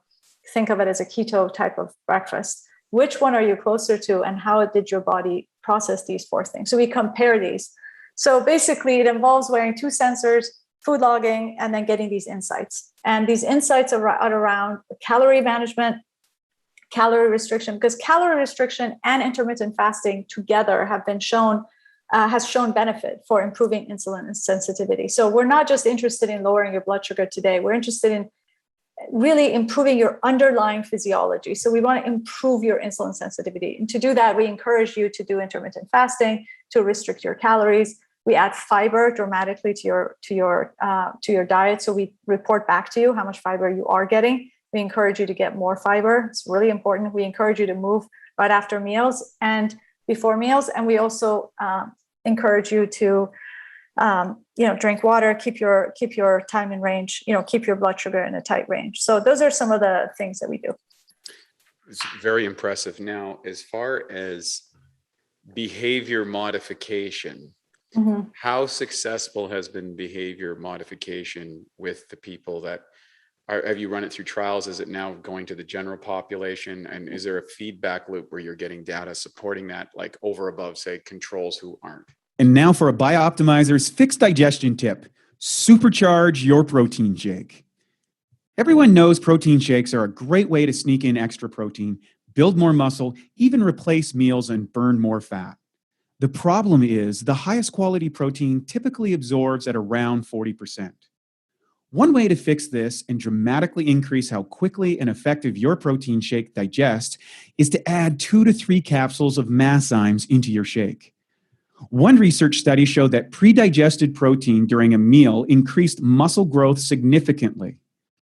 Think of it as a keto type of breakfast. Which one are you closer to, and how did your body process these 4 things? So we compare these. So basically it involves wearing 2 sensors, food logging, and then getting these insights. And these insights are around calorie management, calorie restriction, because calorie restriction and intermittent fasting together have been shown, has shown benefit for improving insulin sensitivity. So we're not just interested in lowering your blood sugar today. We're interested in really improving your underlying physiology. So we want to improve your insulin sensitivity. And to do that, we encourage you to do intermittent fasting to restrict your calories. We add fiber dramatically to your diet. So we report back to you how much fiber you are getting. We encourage you to get more fiber. It's really important. We encourage you to move right after meals and before meals. And we also encourage you to drink water, keep your time in range, keep your blood sugar in a tight range. So those are some of the things that we do. It's very impressive. Now, as far as behavior modification, how successful has been behavior modification with the people that have you run it through trials? Is it now going to the general population? And is there a feedback loop where you're getting data supporting that, like over above, say, controls who aren't? And now for a Bioptimizers fixed digestion tip: supercharge your protein shake. Everyone knows protein shakes are a great way to sneak in extra protein, build more muscle, even replace meals and burn more fat. The problem is the highest quality protein typically absorbs at around 40%. One way to fix this and dramatically increase how quickly and effective your protein shake digests is to add 2 to 3 capsules of Masszymes into your shake. One research study showed that pre-digested protein during a meal increased muscle growth significantly.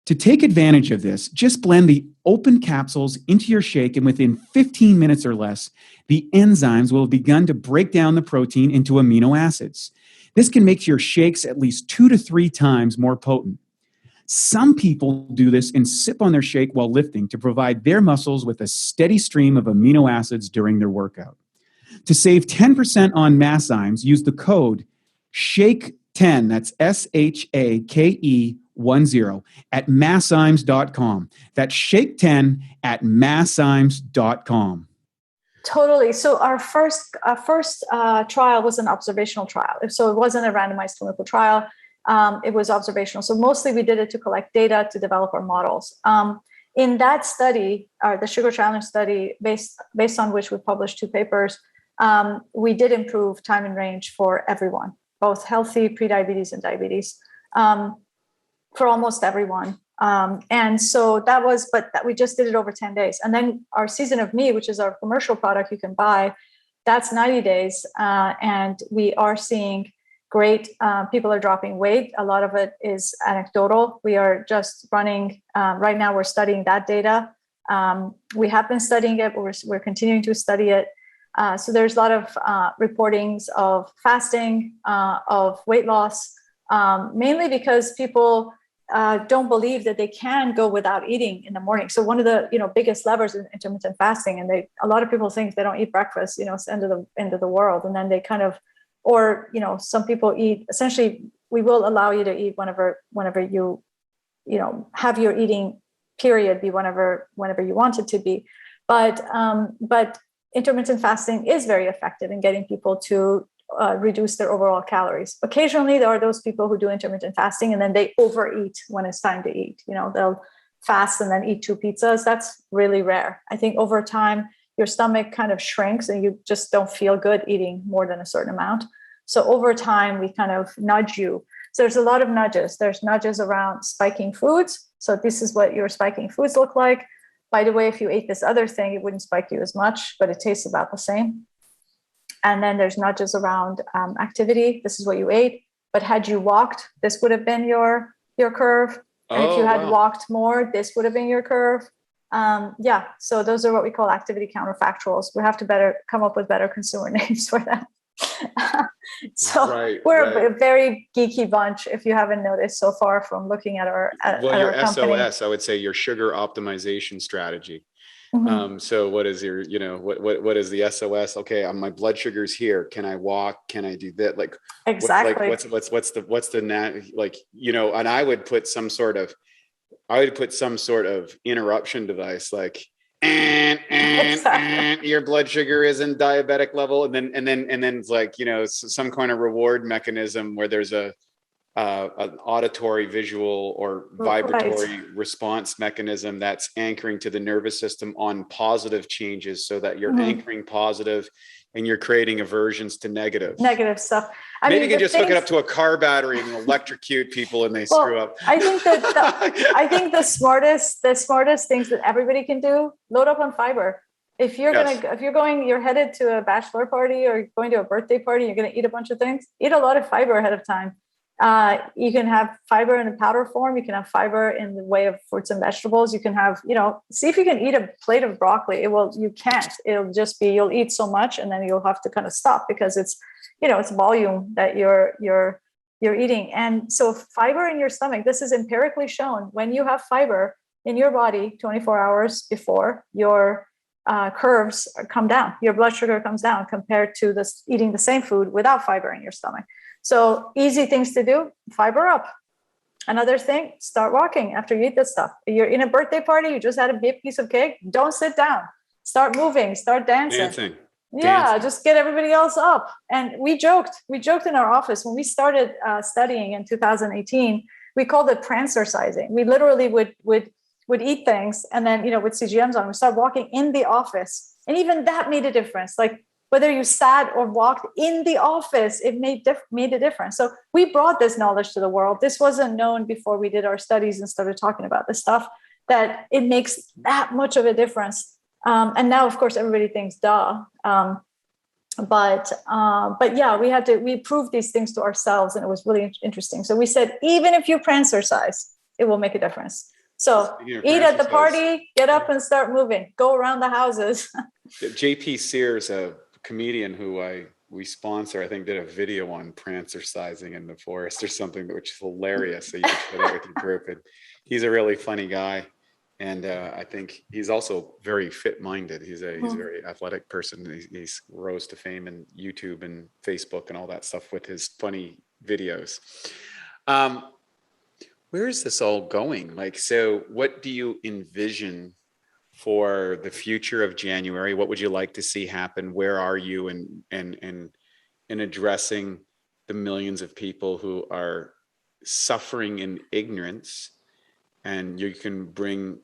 To take advantage of this, just blend the open capsules into your shake, and within 15 minutes or less, the enzymes will have begun to break down the protein into amino acids. This can make your shakes at least 2 to 3 times more potent. Some people do this and sip on their shake while lifting to provide their muscles with a steady stream of amino acids during their workout. To save 10% on Masszymes, use the code SHAKE10, that's SHAKE10, at masszymes.com. That's SHAKE10 at masszymes.com. Totally. So our first trial was an observational trial. So it wasn't a randomized clinical trial. It was observational. So mostly we did it to collect data to develop our models. In that study, the sugar challenge study, based on which we published 2 papers, we did improve time in range for everyone, both healthy, pre-diabetes, and diabetes, for almost everyone. And so we just did it over 10 days. And then our Season of Me, which is our commercial product you can buy, that's 90 days. And we are seeing great. People are dropping weight. A lot of it is anecdotal. We are just running, right now we're studying that data. We have been studying it, but we're continuing to study it. So there's a lot of reportings of fasting, of weight loss, mainly because people don't believe that they can go without eating in the morning. So one of the biggest levers is intermittent fasting, and a lot of people think if they don't eat breakfast, it's the end of the world, and then they kind of, or some people eat. Essentially, we will allow you to eat whenever you have your eating period be whenever you want it to be, but intermittent fasting is very effective in getting people to reduce their overall calories. Occasionally, there are those people who do intermittent fasting and then they overeat when it's time to eat. They'll fast and then eat 2 pizzas. That's really rare. I think over time, your stomach kind of shrinks and you just don't feel good eating more than a certain amount. So over time, we kind of nudge you. So there's a lot of nudges. There's nudges around spiking foods. So this is what your spiking foods look like. By the way, if you ate this other thing, it wouldn't spike you as much, but it tastes about the same. And then there's nudges around activity. This is what you ate. But had you walked, this would have been your curve. And if you had walked more, this would have been your curve. So those are what we call activity counterfactuals. We have to come up with better consumer names for that. We're a very geeky bunch, if you haven't noticed so far from looking at our your company. SOS, I would say your sugar optimization strategy. Mm-hmm. So what is your, what is the SOS? Okay, my blood sugar's here. Can I walk? Can I do that? Like exactly. What's the and I would put some sort of interruption device, like and your blood sugar is in diabetic level, and then it's like some kind of reward mechanism where there's an auditory, visual, or vibratory response mechanism that's anchoring to the nervous system on positive changes, so that you're anchoring positive and you're creating aversions to negative stuff. Maybe you can just hook it up to a car battery and electrocute people and they screw up. I think that the smartest things that everybody can do, load up on fiber. If you're you're headed to a bachelor party or going to a birthday party, you're going to eat a bunch of things, eat a lot of fiber ahead of time. You can have fiber in a powder form. You can have fiber in the way of fruits and vegetables. You can have, see if you can eat a plate of broccoli. You can't. It'll just be, you'll eat so much and then you'll have to kind of stop because it's, it's volume that you're eating. And so fiber in your stomach, this is empirically shown. When you have fiber in your body 24 hours before, your curves come down. Your blood sugar comes down compared to eating the same food without fiber in your stomach. So easy things to do, fiber up. Another thing, start walking after you eat this stuff. You're in a birthday party, you just had a big piece of cake, don't sit down. Start moving, start dancing. Just get everybody else up. And we joked in our office when we started studying in 2018, we called it prancercising. We literally would eat things and then, with CGMs on, we start walking in the office. And even that made a difference. Like, whether you sat or walked in the office, it made a difference. So we brought this knowledge to the world. This wasn't known before we did our studies and started talking about this stuff, that it makes that much of a difference. And now, of course, everybody thinks, duh. But yeah, we proved these things to ourselves, and it was really interesting. So we said, even if you prancercise, it will make a difference. So eat at the party, get up and start moving, go around the houses. JP Sears, a comedian who we sponsor, I think, did a video on prancercising in the forest or something, which is hilarious. So you can put it with your group. And he's a really funny guy. And I think he's also very fit-minded. He's a very athletic person. He's rose to fame in YouTube and Facebook and all that stuff with his funny videos. Where is this all going? Like, so what do you envision for the future of January? What would you like to see happen? Where are you in addressing the millions of people who are suffering in ignorance, and you can bring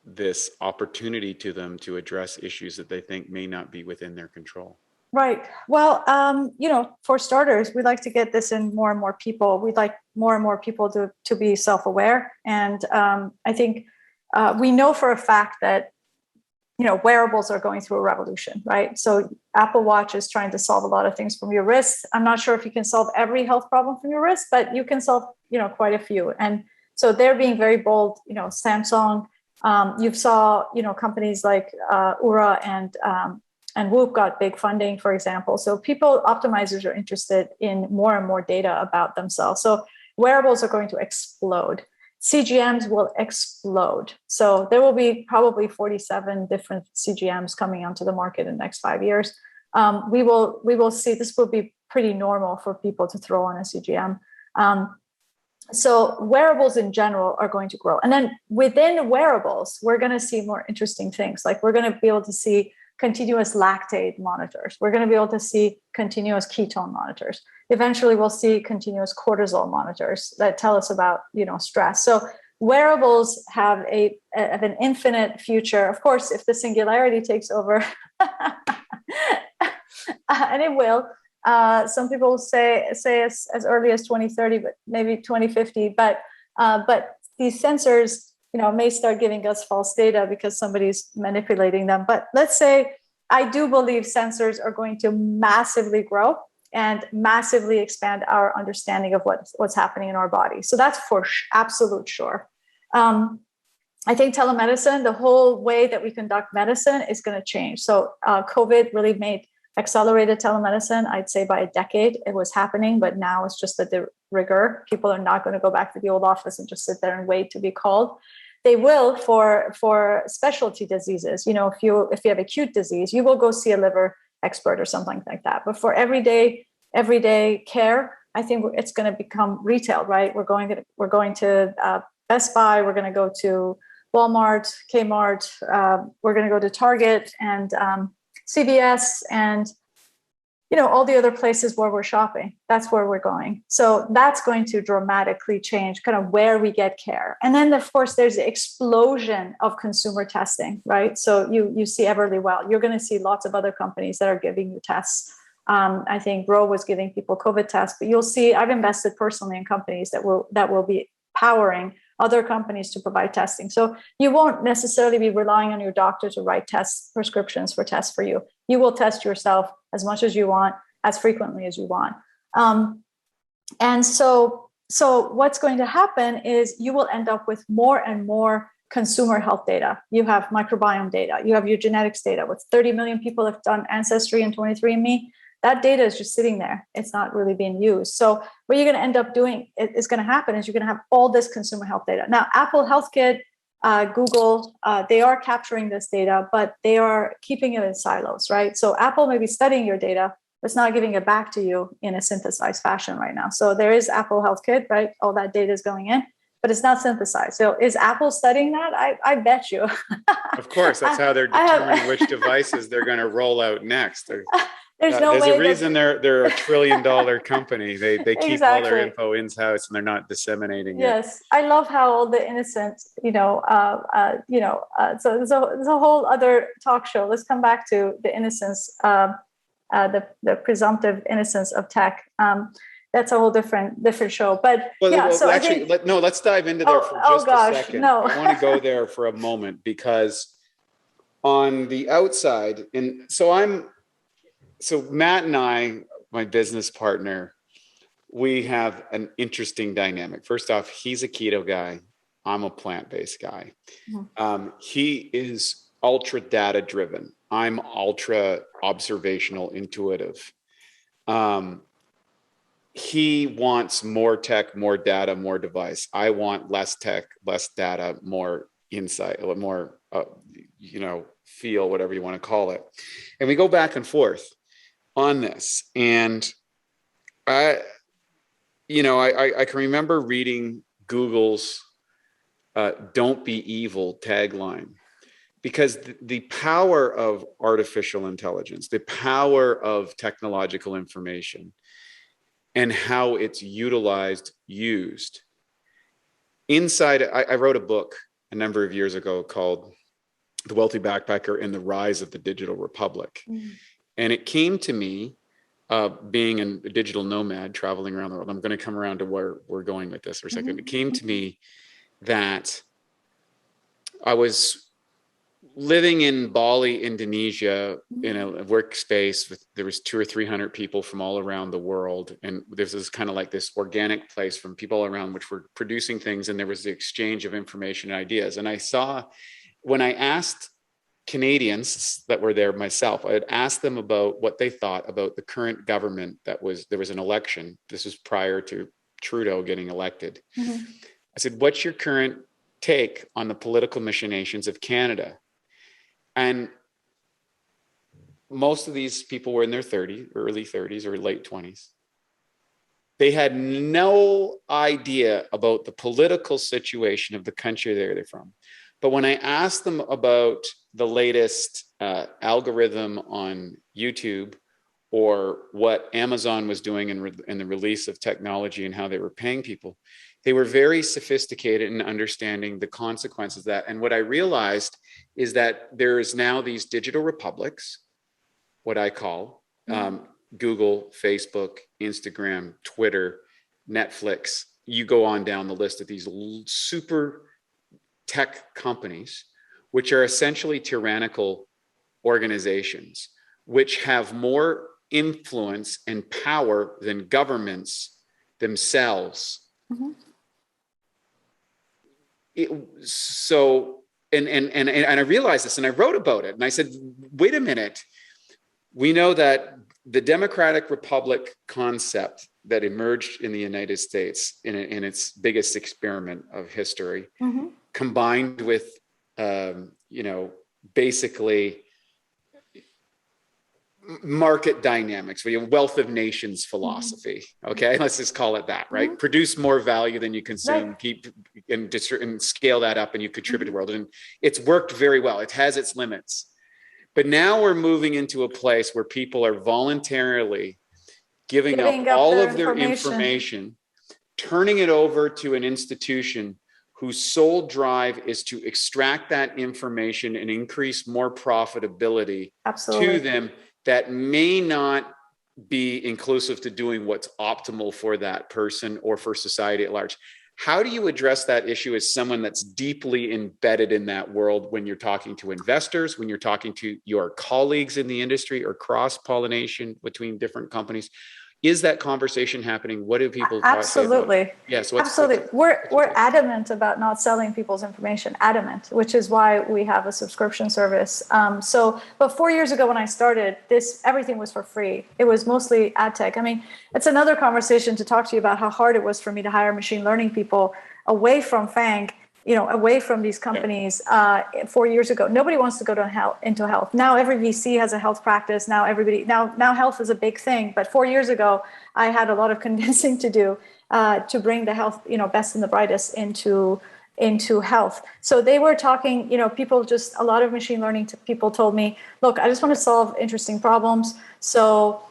this opportunity to them to address issues that they think may not be within their control? Right. Well, for starters, we'd like to get this in more and more people. We'd like more and more people to be self-aware. And I think we know for a fact that wearables are going through a revolution, right? So Apple Watch is trying to solve a lot of things from your wrist. I'm not sure if you can solve every health problem from your wrist, but you can solve, quite a few. And so they're being very bold. Samsung, you saw, companies like Oura and Whoop got big funding, for example. So optimizers are interested in more and more data about themselves. So wearables are going to explode. CGMs will explode. So there will be probably 47 different CGMs coming onto the market in the next 5 years. We will see, this will be pretty normal for people to throw on a CGM. So wearables in general are going to grow. And then within wearables, we're going to see more interesting things. Like we're going to be able to see continuous lactate monitors. We're going to be able to see continuous ketone monitors. Eventually, we'll see continuous cortisol monitors that tell us about, stress. So wearables have an infinite future. Of course, if the Singularity takes over, and it will, some people say as early as 2030, but maybe 2050. But these sensors, may start giving us false data because somebody's manipulating them. But let's say I do believe sensors are going to massively grow and massively expand our understanding of what's happening in our body. So that's for absolute sure. I think telemedicine, the whole way that we conduct medicine is going to change. So COVID really accelerated telemedicine. I'd say by a decade it was happening, but now it's just the rigor. People are not going to go back to the old office and just sit there and wait to be called. They will for specialty diseases. If you have acute disease, you will go see a liver expert or something like that. But for everyday care, I think it's going to become retail, right? We're going to Best Buy. We're going to go to Walmart, Kmart. We're going to go to Target and CVS and all the other places where we're shopping. That's where we're going. So that's going to dramatically change kind of where we get care. And then, of course, there's the explosion of consumer testing, right? So you see Everlywell. You're going to see lots of other companies that are giving you tests. I think Ro was giving people COVID tests, but you'll see I've invested personally in companies that will be powering other companies to provide testing. So you won't necessarily be relying on your doctor to write prescriptions for tests for you. You will test yourself as much as you want, as frequently as you want. And so what's going to happen is you will end up with more and more consumer health data. You have microbiome data. You have your genetics data. With 30 million people have done Ancestry and 23andMe, that data is just sitting there. It's not really being used. So what you're going to end up doing is going to happen is you're going to have all this consumer health data. Now, Apple HealthKit, Google, they are capturing this data, but they are keeping it in silos, right? So Apple may be studying your data, but it's not giving it back to you in a synthesized fashion right now. So there is Apple HealthKit, right? All that data is going in, but it's not synthesized. So is Apple studying that? I bet you. Of course, that's how they're determining which devices they're going to roll out next. There's a reason they're $1 trillion company. They keep exactly. all their info in-house and they're not disseminating it. Yes, I love how all the innocent, so there's a whole other talk show. Let's come back to the innocence, the presumptive innocence of tech. That's a whole different show. But let's dive into there for just a second. No. I want to go there for a moment because on the outside, so Matt and I, my business partner, we have an interesting dynamic. First off, he's a keto guy. I'm a plant-based guy. Mm-hmm. He is ultra data driven. I'm ultra observational, intuitive. He wants more tech, more data, more device. I want less tech, less data, more insight, more, feel, whatever you want to call it. And we go back and forth on this. And I can remember reading Google's "Don't be evil" tagline, because the power of artificial intelligence, the power of technological information, and how it's used. Inside, I wrote a book a number of years ago called "The Wealthy Backpacker and the Rise of the Digital Republic." Mm. And it came to me, being a digital nomad traveling around the world. I'm going to come around to where we're going with this for a second. Mm-hmm. It came to me that I was living in Bali, Indonesia, in a workspace there was 200 or 300 people from all around the world. And this is kind of like this organic place from people around which were producing things. And there was the exchange of information and ideas. And I saw, when I asked Canadians that were there myself, I had asked them about what they thought about the current government there was an election. This was prior to Trudeau getting elected. I said, what's your current take on the political machinations of Canada? And most of these people were in their 30s, early 30s or late 20s. They had no idea about the political situation of the country they're from. But when I asked them about the latest algorithm on YouTube or what Amazon was doing in the release of technology and how they were paying people, they were very sophisticated in understanding the consequences of that. And what I realized is that there is now these digital republics, what I call Google, Facebook, Instagram, Twitter, Netflix. You go on down the list of these super tech companies, which are essentially tyrannical organizations, which have more influence and power than governments themselves. And I realized this, and I wrote about it, and I said, wait a minute. We know that the democratic republic concept that emerged in the United States in its biggest experiment of history, combined with, basically market dynamics, wealth of nations philosophy. Okay, let's just call it that, right? Produce more value than you consume, keep and scale that up, and you contribute to the world. And it's worked very well. It has its limits. But now we're moving into a place where people are voluntarily giving up all of their information, turning it over to an institution whose sole drive is to extract that information and increase more profitability to them that may not be inclusive to doing what's optimal for that person or for society at large. How do you address that issue as someone that's deeply embedded in that world when you're talking to investors, when you're talking to your colleagues in the industry, or cross-pollination between different companies? Is that conversation happening? What do people absolutely? Yes, absolutely. We're adamant about not selling people's information. Adamant, which is why we have a subscription service. But 4 years ago when I started, everything was for free. It was mostly ad tech. I mean, it's another conversation to talk to you about how hard it was for me to hire machine learning people away from FANG, away from these companies 4 years ago. Nobody wants to go into health. Now every VC has a health practice. Now health is a big thing. But 4 years ago, I had a lot of convincing to do to bring the health, best and the brightest into health. So they were talking, a lot of machine learning people told me, look, I just want to solve interesting problems. So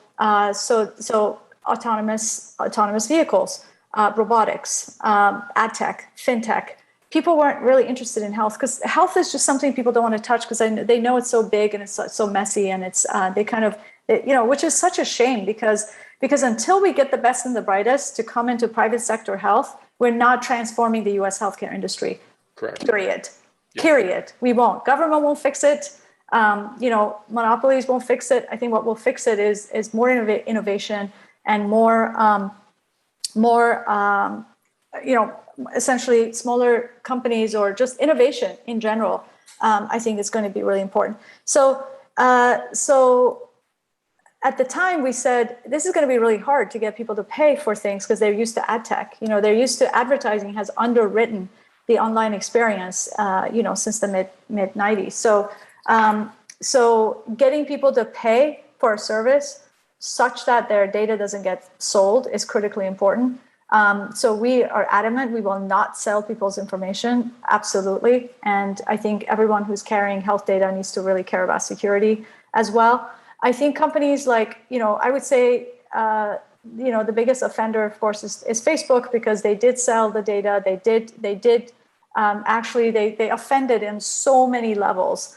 autonomous vehicles, robotics, ad tech, fintech. People weren't really interested in health because health is just something people don't want to touch because they know it's so big and it's so messy, and it's which is such a shame because until we get the best and the brightest to come into private sector health, we're not transforming the U.S. healthcare industry. Correct. Period. Yeah. Period. We won't. Government won't fix it. Monopolies won't fix it. I think what will fix it is more innovation and more essentially smaller companies, or just innovation in general. I think it's going to be really important. So at the time we said, this is going to be really hard to get people to pay for things because they're used to ad tech. They're used to advertising has underwritten the online experience, since the mid 90s. So getting people to pay for a service such that their data doesn't get sold is critically important. So we are adamant we will not sell people's information, absolutely. And I think everyone who's carrying health data needs to really care about security as well. I think companies like, I would say, the biggest offender, of course, is Facebook, because they did sell the data. They offended in so many levels.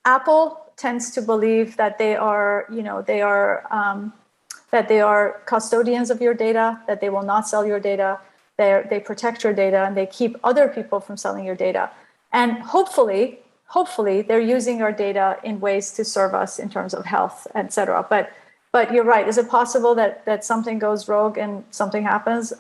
Apple tends to believe that they are custodians of your data, that they will not sell your data, they protect your data, and they keep other people from selling your data. And hopefully they're using our data in ways to serve us in terms of health, et cetera. But you're right. Is it possible that something goes rogue and something happens?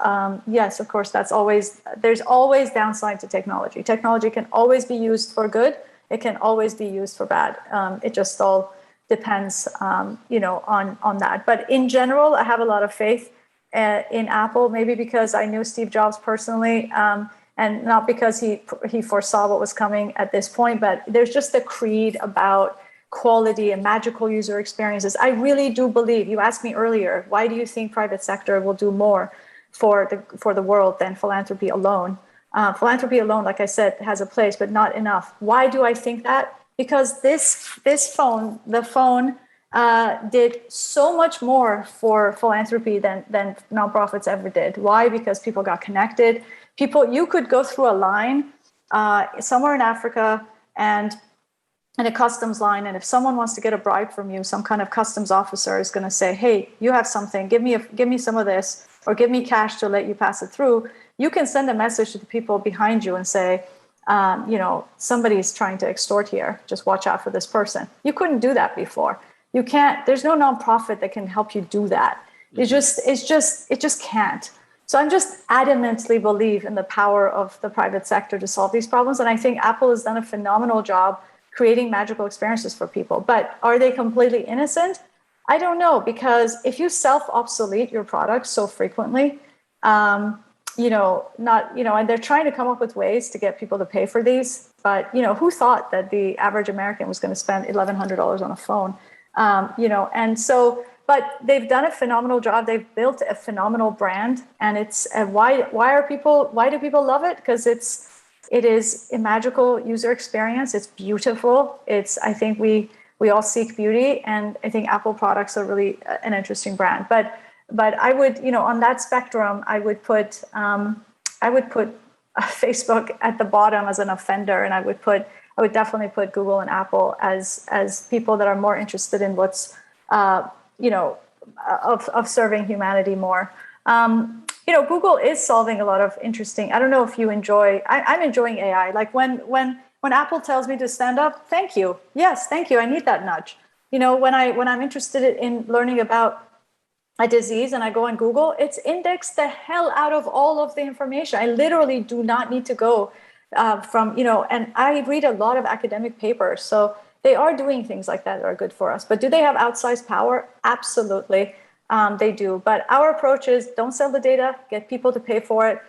Yes, of course. There's always downside to technology. Technology can always be used for good. It can always be used for bad. It just all depends, on that. But in general, I have a lot of faith in Apple. Maybe because I knew Steve Jobs personally, and not because he foresaw what was coming at this point. But there's just a creed about quality and magical user experiences. I really do believe. You asked me earlier, why do you think private sector will do more for the world than philanthropy alone? Philanthropy alone, like I said, has a place, but not enough. Why do I think that? Because the phone did so much more for philanthropy than nonprofits ever did. Why? Because people got connected. You could go through a line somewhere in Africa and a customs line, and if someone wants to get a bribe from you, some kind of customs officer is going to say, "Hey, you have something. Give me some of this, or give me cash to let you pass it through." You can send a message to the people behind you and say, somebody's trying to extort here. Just watch out for this person. You couldn't do that before. You can't. There's no nonprofit that can help you do that. Mm-hmm. It just can't. So I'm just adamantly believe in the power of the private sector to solve these problems, and I think Apple has done a phenomenal job creating magical experiences for people. But are they completely innocent? I don't know, because if you self-obsolete your product so frequently, and they're trying to come up with ways to get people to pay for these. But, who thought that the average American was going to spend $1,100 on a phone? But they've done a phenomenal job. They've built a phenomenal brand. And it's why do people love it? Because it is a magical user experience. It's beautiful. I think we all seek beauty, and I think Apple products are really an interesting brand. But I would, on that spectrum, I would put Facebook at the bottom as an offender, and I would definitely put Google and Apple as people that are more interested in what's of serving humanity more. Google is solving a lot of interesting. I don't know if you enjoy. I'm enjoying AI. Like when Apple tells me to stand up, thank you. Yes, thank you. I need that nudge. When I'm interested in learning about a disease and I go on Google, it's indexed the hell out of all of the information. I literally do not need to go and I read a lot of academic papers. So they are doing things like that are good for us. But do they have outsized power? Absolutely. They do. But our approach is don't sell the data, get people to pay for it,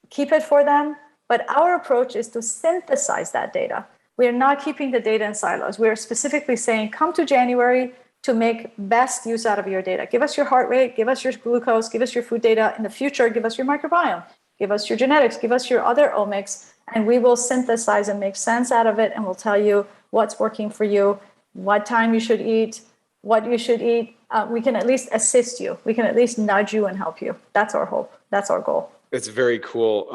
keep it for them. But our approach is to synthesize that data. We are not keeping the data in silos. We are specifically saying, come to January to make best use out of your data. Give us your heart rate, give us your glucose, give us your food data. In the future, give us your microbiome, give us your genetics, give us your other omics, and we will synthesize and make sense out of it, and we'll tell you what's working for you, what time you should eat, what you should eat. We can at least assist you. We can at least nudge you and help you. That's our hope. That's our goal. It's very cool.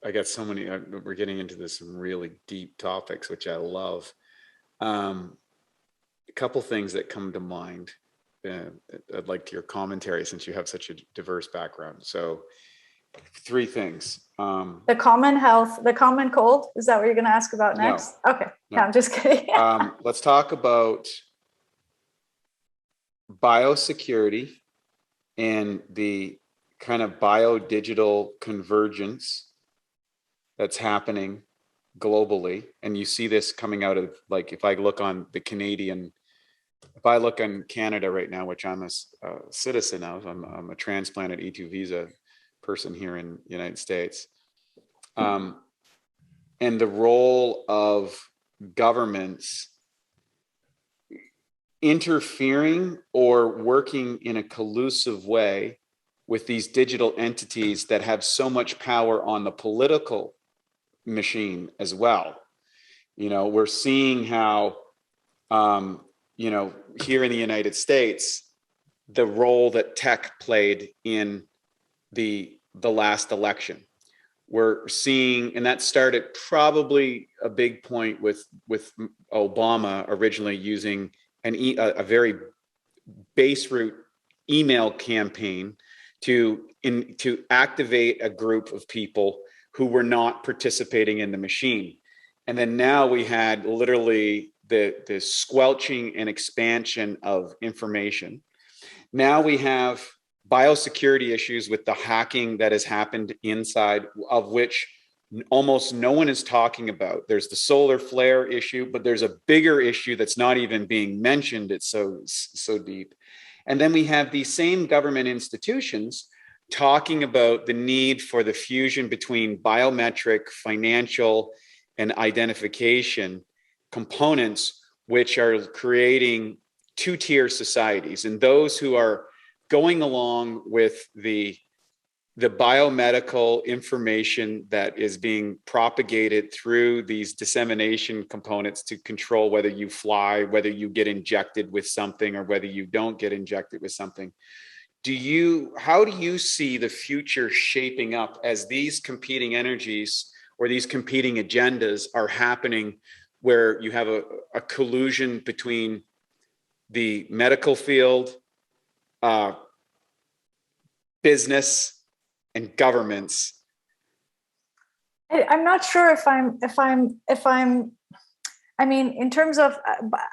I got so many, we're getting into some really deep topics, which I love. A couple things that come to mind. I'd like your commentary since you have such a diverse background. So 3 things. The common health, the common cold. Is that what you're going to ask about next? No, okay. No, I'm just kidding. Let's talk about biosecurity and the kind of bio-digital convergence that's happening globally. And you see this coming out of, like, if I look on Canada right now, which I'm a citizen of, I'm a transplanted E2 visa person here in the United States. And the role of governments interfering or working in a collusive way with these digital entities that have so much power on the political machine as well. We're seeing how, here in the United States, the role that tech played in the last election. We're seeing, and that started probably a big point with Obama originally using a very base route email campaign to activate a group of people who were not participating in the machine. And then now we had literally the squelching and expansion of information. Now we have biosecurity issues with the hacking that has happened inside, of which almost no one is talking about. There's the solar flare issue, but there's a bigger issue that's not even being mentioned. It's so deep. And then we have these same government institutions talking about the need for the fusion between biometric, financial, and identification components, which are creating two-tier societies. And those who are going along with the biomedical information that is being propagated through these dissemination components to control whether you fly, whether you get injected with something, or whether you don't get injected with something. How do you see the future shaping up as these competing energies or these competing agendas are happening, where you have a collusion between the medical field, business, and governments? I'm not sure I mean, in terms of,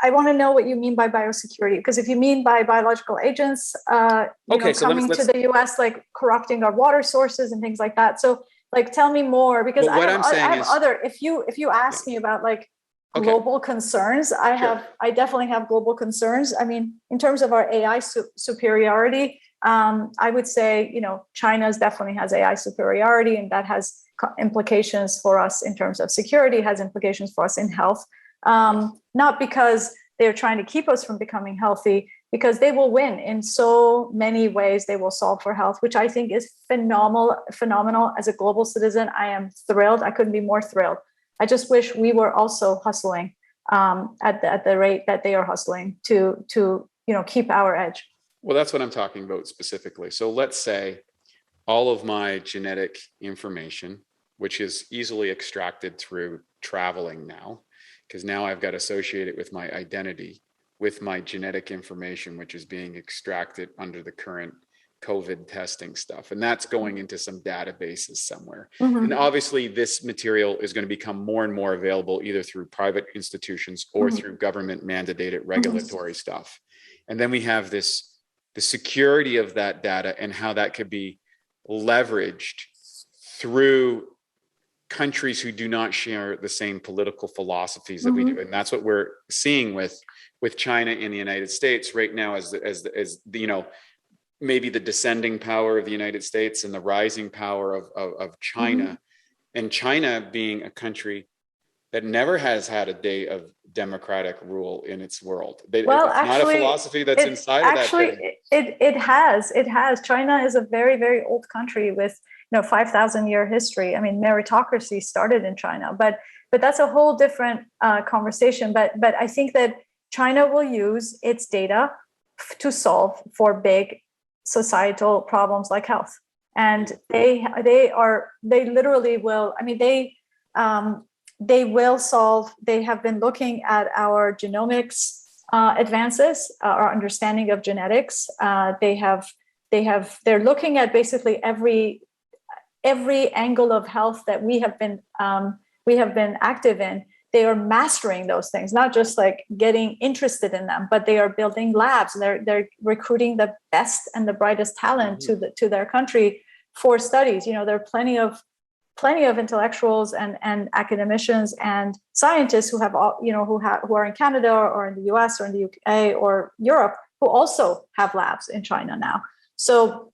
I want to know what you mean by biosecurity, because if you mean by biological agents, coming to the US, like corrupting our water sources and things like that. So like, tell me more, because if you ask me about like global concerns, I definitely have global concerns. I mean, in terms of our AI superiority, I would say, China definitely has AI superiority, and that has implications for us in terms of security, has implications for us in health. Not because they're trying to keep us from becoming healthy, because they will win in so many ways. They will solve for health, which I think is phenomenal. As a global citizen, I am thrilled. I couldn't be more thrilled. I just wish we were also hustling at the rate that they are hustling to keep our edge. Well, that's what I'm talking about specifically. So let's say all of my genetic information, which is easily extracted through traveling now, because now I've got associated with my identity with my genetic information, which is being extracted under the current COVID testing stuff. And that's going into some databases somewhere. Mm-hmm. And obviously this material is going to become more and more available either through private institutions or mm-hmm. through government mandated regulatory mm-hmm. stuff. And then we have the security of that data and how that could be leveraged through countries who do not share the same political philosophies that mm-hmm. we do. And that's what we're seeing with China and the United States right now, as maybe the descending power of the United States and the rising power of China. Mm-hmm. And China being a country that never has had a day of democratic rule in its world. It's not a philosophy that's inside of that thing. It has. China is a very, very old country with 5,000-year history. I mean, meritocracy started in China, but that's a whole different conversation. But I think that China will use its data to solve for big societal problems like health, and they literally will. I mean, they will solve. They have been looking at our genomics advances, our understanding of genetics. They're looking at basically every angle of health that we have been active in. They are mastering those things, not just like getting interested in them, but they are building labs. They're recruiting the best and the brightest talent mm-hmm. to their country for studies. There are plenty of intellectuals and academicians and scientists who have who are in Canada or in the US or in the UK or Europe, who also have labs in China now. So,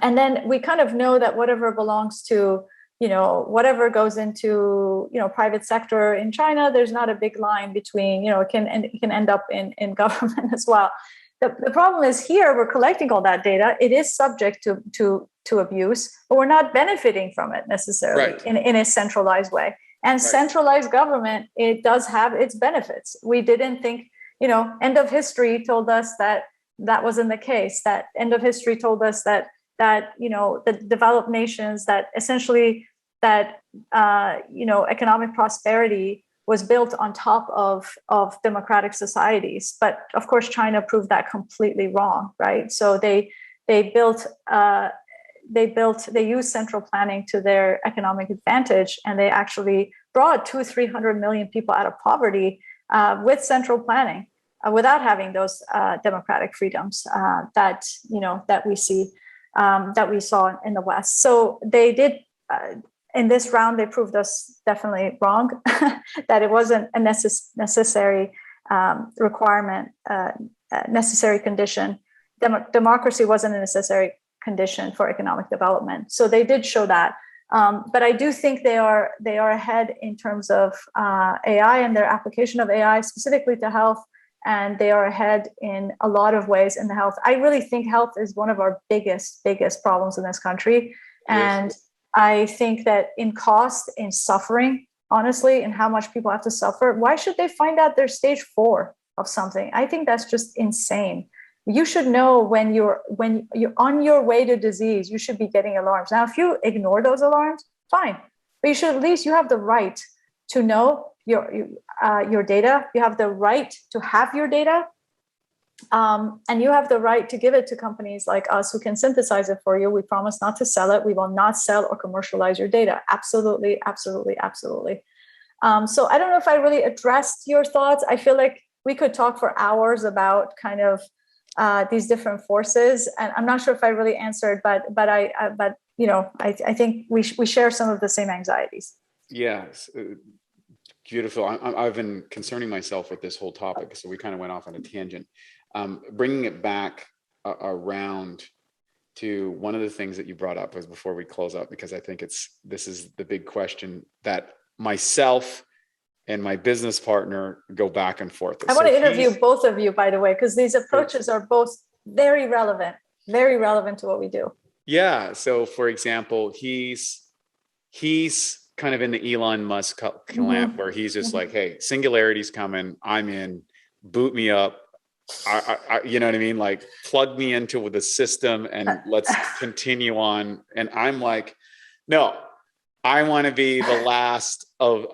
and then we kind of know that whatever belongs to whatever goes into private sector in China, there's not a big line between it can end up in government as well. The problem is here we're collecting all that data. It is subject to abuse, but we're not benefiting from it necessarily right. in a centralized way. And right. centralized government, it does have its benefits. We didn't think, end of history told us that wasn't the case. That end of history told us that the developed nations, that essentially economic prosperity was built on top of democratic societies. But of course, China proved that completely wrong, right? So they built used central planning to their economic advantage, and they actually brought 200-300 million people out of poverty with central planning, without having those democratic freedoms that we see, that we saw in the West. So they did. In this round, they proved us definitely wrong, that it wasn't a necessary requirement, necessary condition. Democracy wasn't a necessary condition for economic development. So they did show that. But I do think they are ahead in terms of AI and their application of AI specifically to health. And they are ahead in a lot of ways in the health. I really think health is one of our biggest problems in this country. And I think that in cost, in suffering, honestly, and how much people have to suffer, why should they find out they're stage 4 of something? I think that's just insane. You should know when you're on your way to disease, you should be getting alarms. Now, if you ignore those alarms, fine. But you should, at least you have the right to know your data. You have the right to have your data. And you have the right to give it to companies like us who can synthesize it for you. We promise not to sell it. We will not sell or commercialize your data. Absolutely, absolutely, absolutely. So I don't know if I really addressed your thoughts. I feel like we could talk for hours about kind of these different forces, and I'm not sure if I really answered, but I think we share some of the same anxieties. Yes. Beautiful. I've been concerning myself with this whole topic, so we kind of went off on a tangent. Bringing it back around to one of the things that you brought up was before we close up, because I think this is the big question that myself and my business partner go back and forth. I want to interview both of you, by the way, because these approaches are both very relevant to what we do. Yeah. So for example, he's kind of in the Elon Musk camp where he's just like, hey, Singularity's coming. I'm in, boot me up. I you know what I mean? Like, plug me into the system and let's continue on. And I'm like, no, I want to be the last of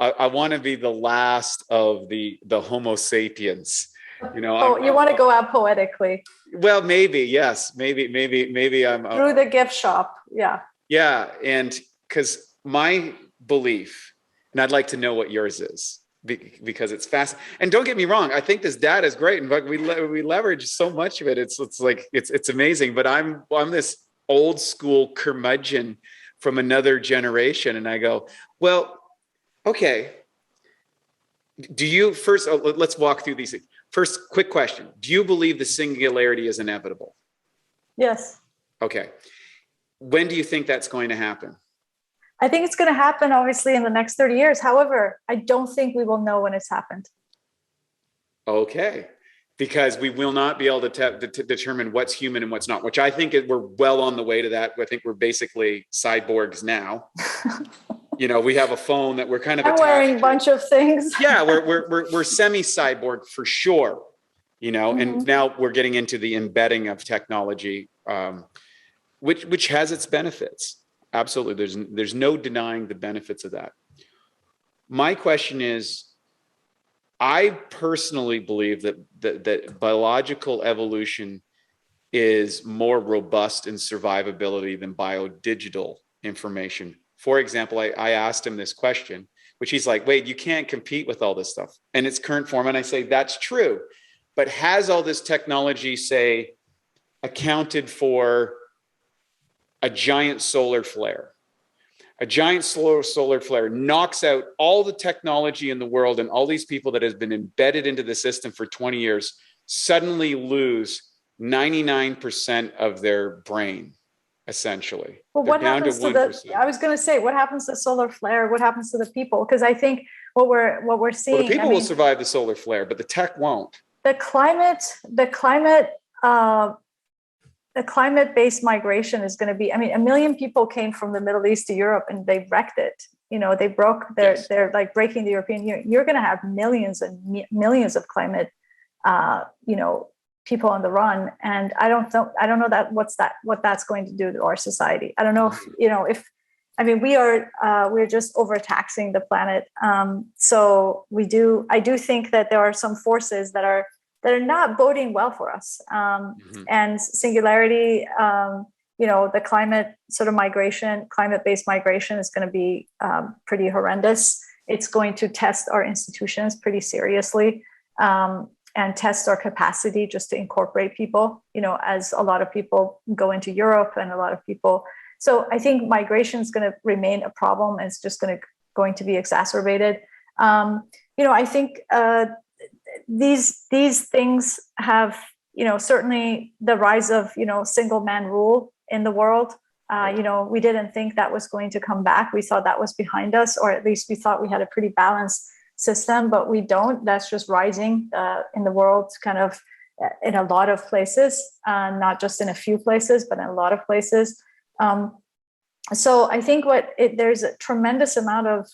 the Homo sapiens. You know, you want to go out poetically. Well, maybe, yes. Maybe I'm through the gift shop. Yeah. Yeah. And because my belief, and I'd like to know what yours is, because it's fast. And don't get me wrong, I think this data is great, and we leverage so much of it. It's amazing. But I'm this old school curmudgeon from another generation, and I go, well, okay. Do you first? Let's walk through these things. First, quick question: do you believe the singularity is inevitable? Yes. Okay. When do you think that's going to happen? I think it's going to happen, obviously, in the next 30 years. However, I don't think we will know when it's happened. Okay. Because we will not be able to determine what's human and what's not, which I think we're well on the way to that. I think we're basically cyborgs now. You know, we have a phone that we're kind of wearing a bunch of things. Yeah, we're semi-cyborg for sure. You know, and now we're getting into the embedding of technology, which has its benefits. Absolutely. There's no denying the benefits of that. My question is, I personally believe that biological evolution is more robust in survivability than biodigital information. For example, I asked him this question, which he's like, wait, you can't compete with all this stuff in its current form. And I say, that's true. But has all this technology, say, accounted for a giant solar flare? A giant solar flare knocks out all the technology in the world, and all these people that has been embedded into the system for 20 years suddenly lose 99% of their brain, essentially. Well, what happens to I was going to say, what happens to solar flare? What happens to the people? Because I think what we're seeing. Well, the people will survive the solar flare, but the tech won't. The climate-based migration is going to be, 1 million people came from the Middle East to Europe and they wrecked it. You know, they broke they're like breaking the European Union. You're going to have millions and millions of climate, people on the run. And I don't know what that's going to do to our society. I don't know we're just overtaxing the planet. So I do think that there are some forces that are not boding well for us. And Singularity the climate sort of climate-based migration is going to be pretty horrendous. It's going to test our institutions pretty seriously, and test our capacity just to incorporate people, as a lot of people go into Europe and a lot of people. So I think migration is going to remain a problem, and it's just going to be exacerbated. I think these things have, certainly the rise of, single man rule in the world. We didn't think that was going to come back. We thought that was behind us, or at least we thought we had a pretty balanced system, but we don't. That's just rising in the world, kind of in a lot of places, not just in a few places, but in a lot of places. So I think there's a tremendous amount of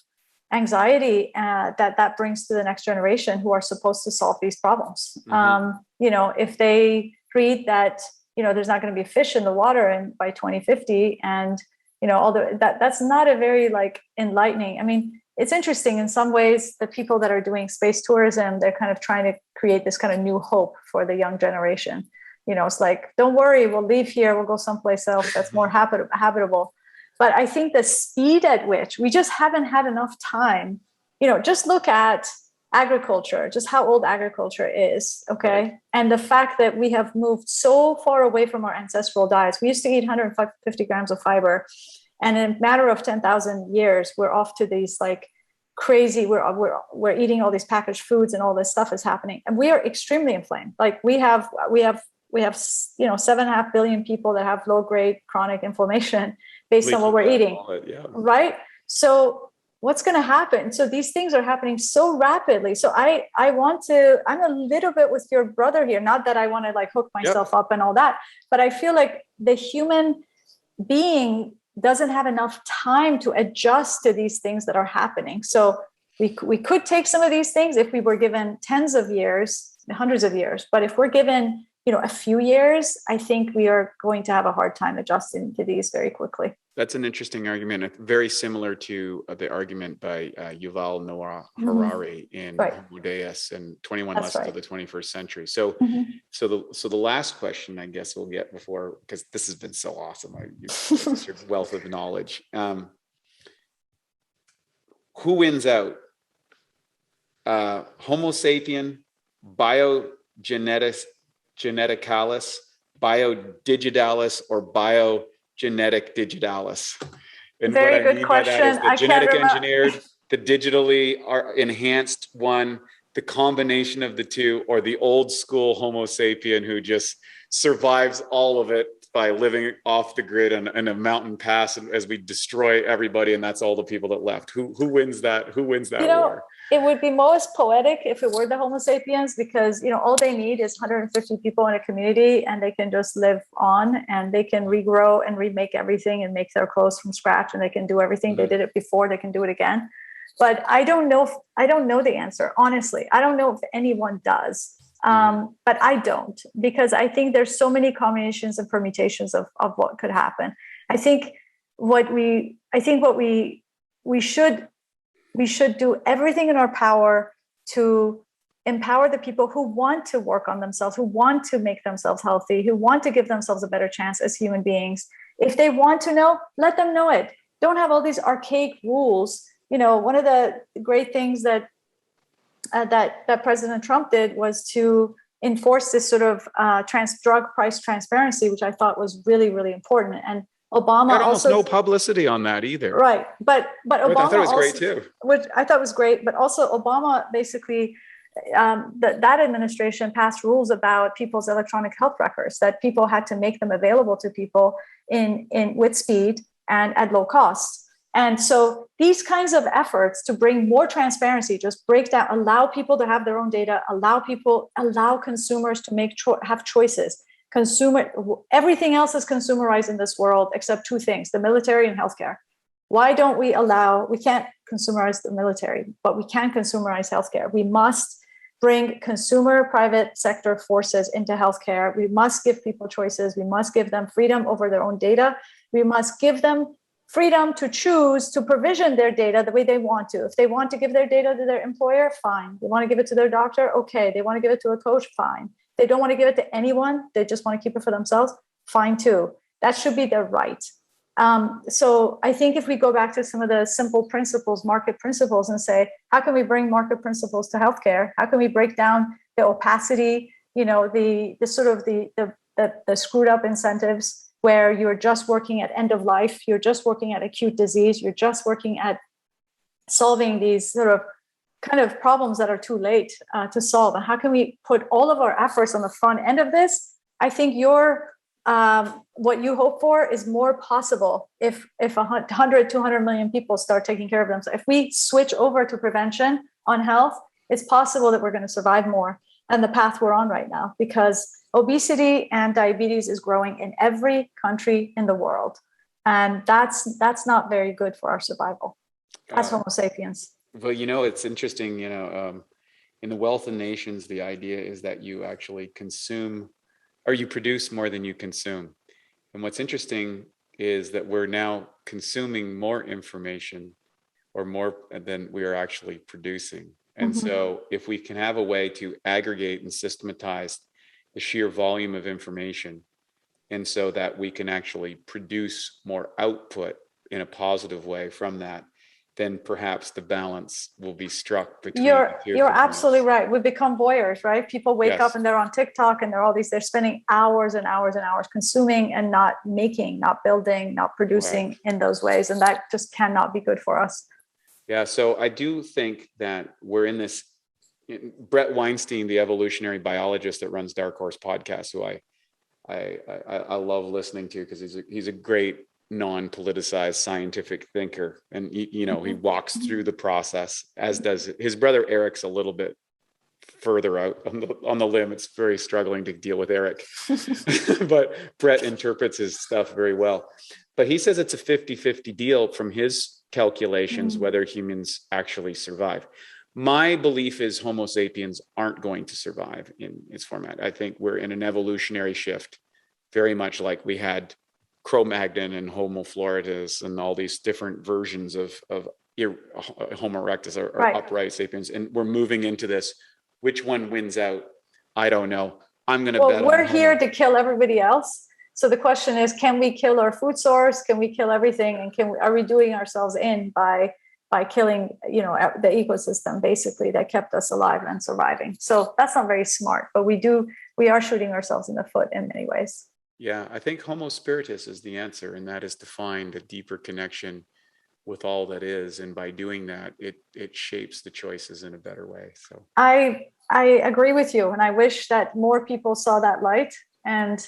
anxiety that brings to the next generation who are supposed to solve these problems. If they read that, there's not going to be fish in the water by 2050, and that's not a very enlightening. I mean, it's interesting in some ways. The people that are doing space tourism, they're kind of trying to create this kind of new hope for the young generation. It's like, don't worry, we'll leave here, we'll go someplace else that's more habitable. But I think the speed at which we just haven't had enough time, just look at agriculture, just how old agriculture is, okay? Right. And the fact that we have moved so far away from our ancestral diets. We used to eat 150 grams of fiber, and in a matter of 10,000 years, we're off to these crazy, we're eating all these packaged foods, and all this stuff is happening. And we are extremely inflamed. We have 7.5 billion people that have low-grade chronic inflation based on what we're eating, right? So what's going to happen? So these things are happening so rapidly. So I'm a little bit with your brother here. Not that I want to hook myself up and all that, but I feel like the human being doesn't have enough time to adjust to these things that are happening. So we could take some of these things if we were given tens of years, hundreds of years. But if we're given a few years, I think we are going to have a hard time adjusting to these very quickly. That's an interesting argument, very similar to the argument by Yuval Noah Harari in Homo Deus and 21 Lessons of the 21st Century. So, so the last question I guess we'll get before, because this has been so awesome, your wealth of knowledge. Who wins out? Homo sapien, geneticalus, biodigitalis, or biogenetic digitalis? And very what I good mean question. by that is the genetic engineered, the digitally enhanced one, the combination of the two, or the old school Homo sapien who just survives all of it by living off the grid in a mountain pass as we destroy everybody, and that's all the people that left. Who wins that? Who wins that war? It would be most poetic if it were the Homo sapiens, because all they need is 150 people in a community, and they can just live on, and they can regrow and remake everything and make their clothes from scratch, and they can do everything. They did it before, they can do it again. But I don't know the answer, honestly. I don't know if anyone does. But I don't, because I think there's so many combinations and permutations of what could happen. I think we should do everything in our power to empower the people who want to work on themselves, who want to make themselves healthy, who want to give themselves a better chance as human beings. If they want to know, let them know it. Don't have all these archaic rules. One of the great things that President Trump did was to enforce this sort of drug price transparency, which I thought was really, really important. And Obama got almost no publicity on that either. Right. But Obama I thought it was great too. Which I thought was great. But also Obama basically, that administration passed rules about people's electronic health records, that people had to make them available to people with speed and at low cost. And so these kinds of efforts to bring more transparency, just break down, allow people to have their own data, allow consumers to have choices. Everything else is consumerized in this world except two things: the military and healthcare. Why don't we can't consumerize the military, but we can consumerize healthcare. We must bring consumer private sector forces into healthcare. We must give people choices. We must give them freedom over their own data. We must give them freedom to choose to provision their data the way they want to. If they want to give their data to their employer, fine. They want to give it to their doctor, okay. They want to give it to a coach, fine. They don't want to give it to anyone, they just want to keep it for themselves, fine too. That should be their right. So I think if we go back to some of the simple principles, market principles, and say, how can we bring market principles to healthcare? How can we break down the opacity, the sort of the screwed up incentives where you're just working at end of life, you're just working at acute disease, you're just working at solving these sort of kind of problems that are too late to solve. And how can we put all of our efforts on the front end of this? I think what you hope for is more possible if 100, 200 million people start taking care of themselves. If we switch over to prevention on health, it's possible that we're going to survive more and the path we're on right now, because obesity and diabetes is growing in every country in the world. And that's not very good for our survival as Homo sapiens. Well, it's interesting, in the wealth of nations, the idea is that you actually consume, or you produce more than you consume. And what's interesting is that we're now consuming more information or more than we are actually producing. And so if we can have a way to aggregate and systematize the sheer volume of information, and so that we can actually produce more output in a positive way from that, then perhaps the balance will be struck between. You're absolutely right. We become voyeurs, right? People wake up and they're on TikTok and they're spending hours and hours and hours consuming and not making, not building, not producing in those ways. And that just cannot be good for us. Yeah. So I do think that we're in this. Brett Weinstein, the evolutionary biologist that runs Dark Horse Podcast, who I love listening to because he's a great non-politicized scientific thinker, and he walks through the process, as does his brother Eric's a little bit further out on the limb. It's very struggling to deal with Eric, but Brett interprets his stuff very well. But he says it's a 50-50 deal from his calculations whether humans actually survive. My belief is Homo sapiens aren't going to survive in its format. I think we're in an evolutionary shift, very much like we had Cro-Magnon and Homo floridus and all these different versions of Homo erectus or upright sapiens. And we're moving into this. Which one wins out? I don't know. I'm going to bet. We're here to kill everybody else. So the question is, can we kill our food source? Can we kill everything? And are we doing ourselves in by killing, the ecosystem basically that kept us alive and surviving? So that's not very smart, but we are shooting ourselves in the foot in many ways. Yeah, I think Homo spiritus is the answer, and that is to find a deeper connection with all that is. And by doing that, it shapes the choices in a better way. So I agree with you, and I wish that more people saw that light. And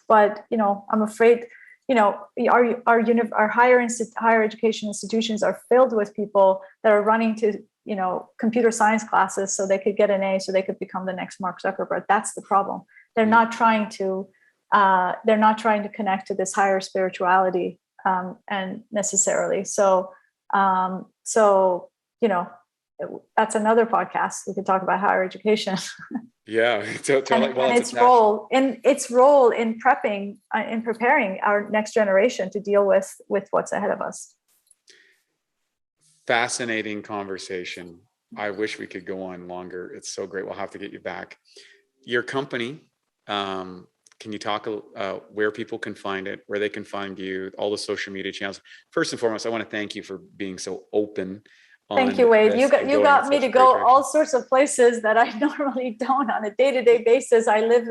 but I'm afraid our higher education institutions are filled with people that are running to computer science classes so they could get an A, so they could become the next Mark Zuckerberg. That's the problem. They're not trying to connect to this higher spirituality and necessarily. So that's another podcast. We could talk about higher education. Yeah, and its role in preparing our next generation to deal with what's ahead of us. Fascinating conversation. I wish we could go on longer. It's so great. We'll have to get you back. Your company, can you talk where people can find it, where they can find you, all the social media channels? First and foremost, I want to thank you for being so open. Thank you, Wade. You got me to go all sorts of places that I normally don't on a day-to-day basis. I live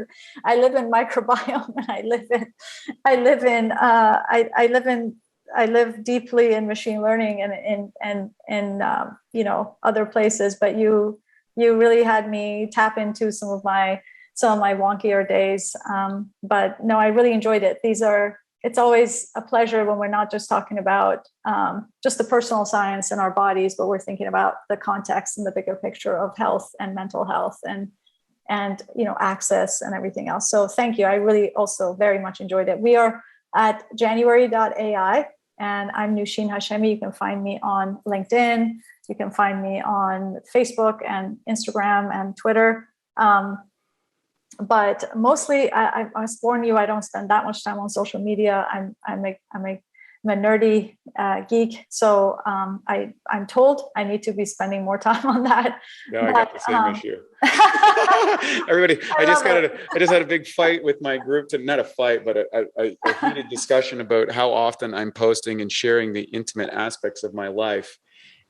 in microbiome, and I live deeply in machine learning and other places. But you really had me tap into some of my wonkier days. But no, I really enjoyed it. It's always a pleasure when we're not just talking about just the personal science in our bodies, but we're thinking about the context and the bigger picture of health and mental health and access and everything else. So thank you. I really also very much enjoyed it. We are at January.ai, and I'm Noosheen Hashemi. You can find me on LinkedIn. You can find me on Facebook and Instagram and Twitter. But mostly, I must warn you, I don't spend that much time on social media. I make I'm a nerdy geek. So I'm told I need to be spending more time on that. No, I got the same issue. Everybody, I just had a big fight with my group not a fight, but a heated discussion about how often I'm posting and sharing the intimate aspects of my life.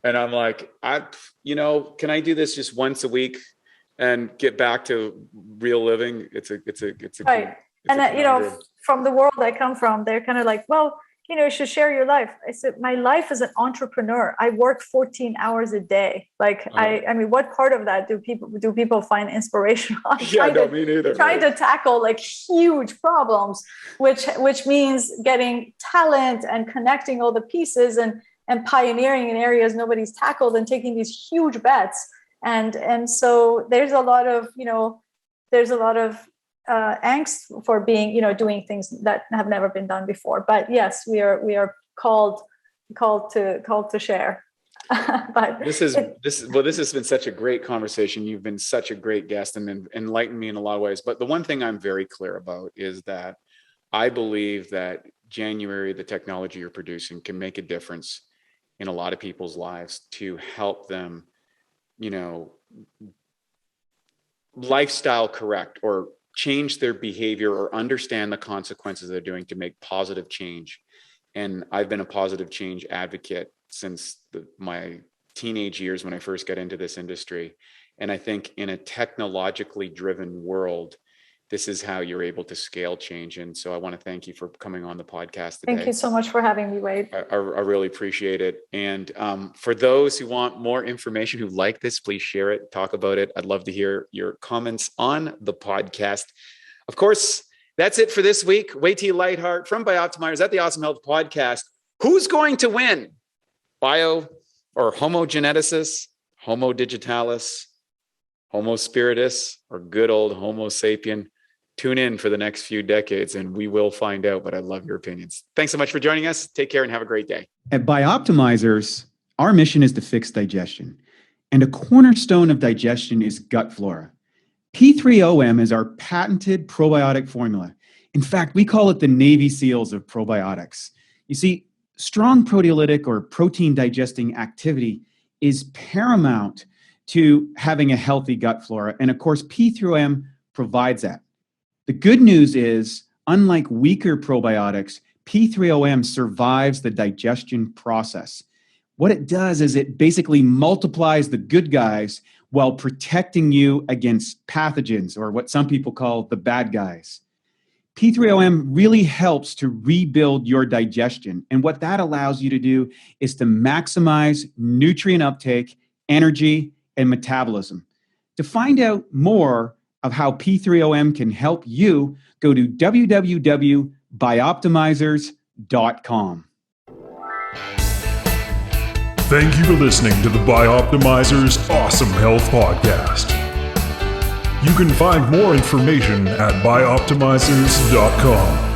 And I'm like, can I do this just once a week and get back to real living? It's a right. And from the world I come from, they're kind of like, well, you should share your life. I said, my life as an entrepreneur, I work 14 hours a day. Like, I mean, what part of that do people find inspirational? Me neither. Trying to tackle like huge problems, which means getting talent and connecting all the pieces and pioneering in areas nobody's tackled and taking these huge bets. And so there's a lot of angst for being, doing things that have never been done before. But yes, we are called to share. But this has been such a great conversation. You've been such a great guest and enlightened me in a lot of ways. But the one thing I'm very clear about is that I believe that January, the technology you're producing, can make a difference in a lot of people's lives to help them, lifestyle correct or change their behavior or understand the consequences they're doing to make positive change. And I've been a positive change advocate since my teenage years when I first got into this industry. And I think in a technologically driven world, this is how you're able to scale change. And so I want to thank you for coming on the podcast today. Thank you so much for having me, Wade. I really appreciate it. And for those who want more information, who like this, please share it, talk about it. I'd love to hear your comments on the podcast. Of course, that's it for this week. Wade Lightheart from Bioptimizers at the Awesome Health Podcast. Who's going to win? Bio or Homo geneticus, Homo digitalis, Homo spiritus, or good old Homo sapien? Tune in for the next few decades and we will find out, but I love your opinions. Thanks so much for joining us. Take care and have a great day. At Bioptimizers, our mission is to fix digestion. And a cornerstone of digestion is gut flora. P3OM is our patented probiotic formula. In fact, we call it the Navy SEALs of probiotics. You see, strong proteolytic or protein digesting activity is paramount to having a healthy gut flora. And of course, P3OM provides that. The good news is, unlike weaker probiotics, P3OM survives the digestion process. What it does is it basically multiplies the good guys while protecting you against pathogens, or what some people call the bad guys. P3OM really helps to rebuild your digestion. And what that allows you to do is to maximize nutrient uptake, energy, and metabolism. To find out more of how P3OM can help you, go to www.bioptimizers.com. Thank you for listening to the Bioptimizers Awesome Health Podcast. You can find more information at bioptimizers.com.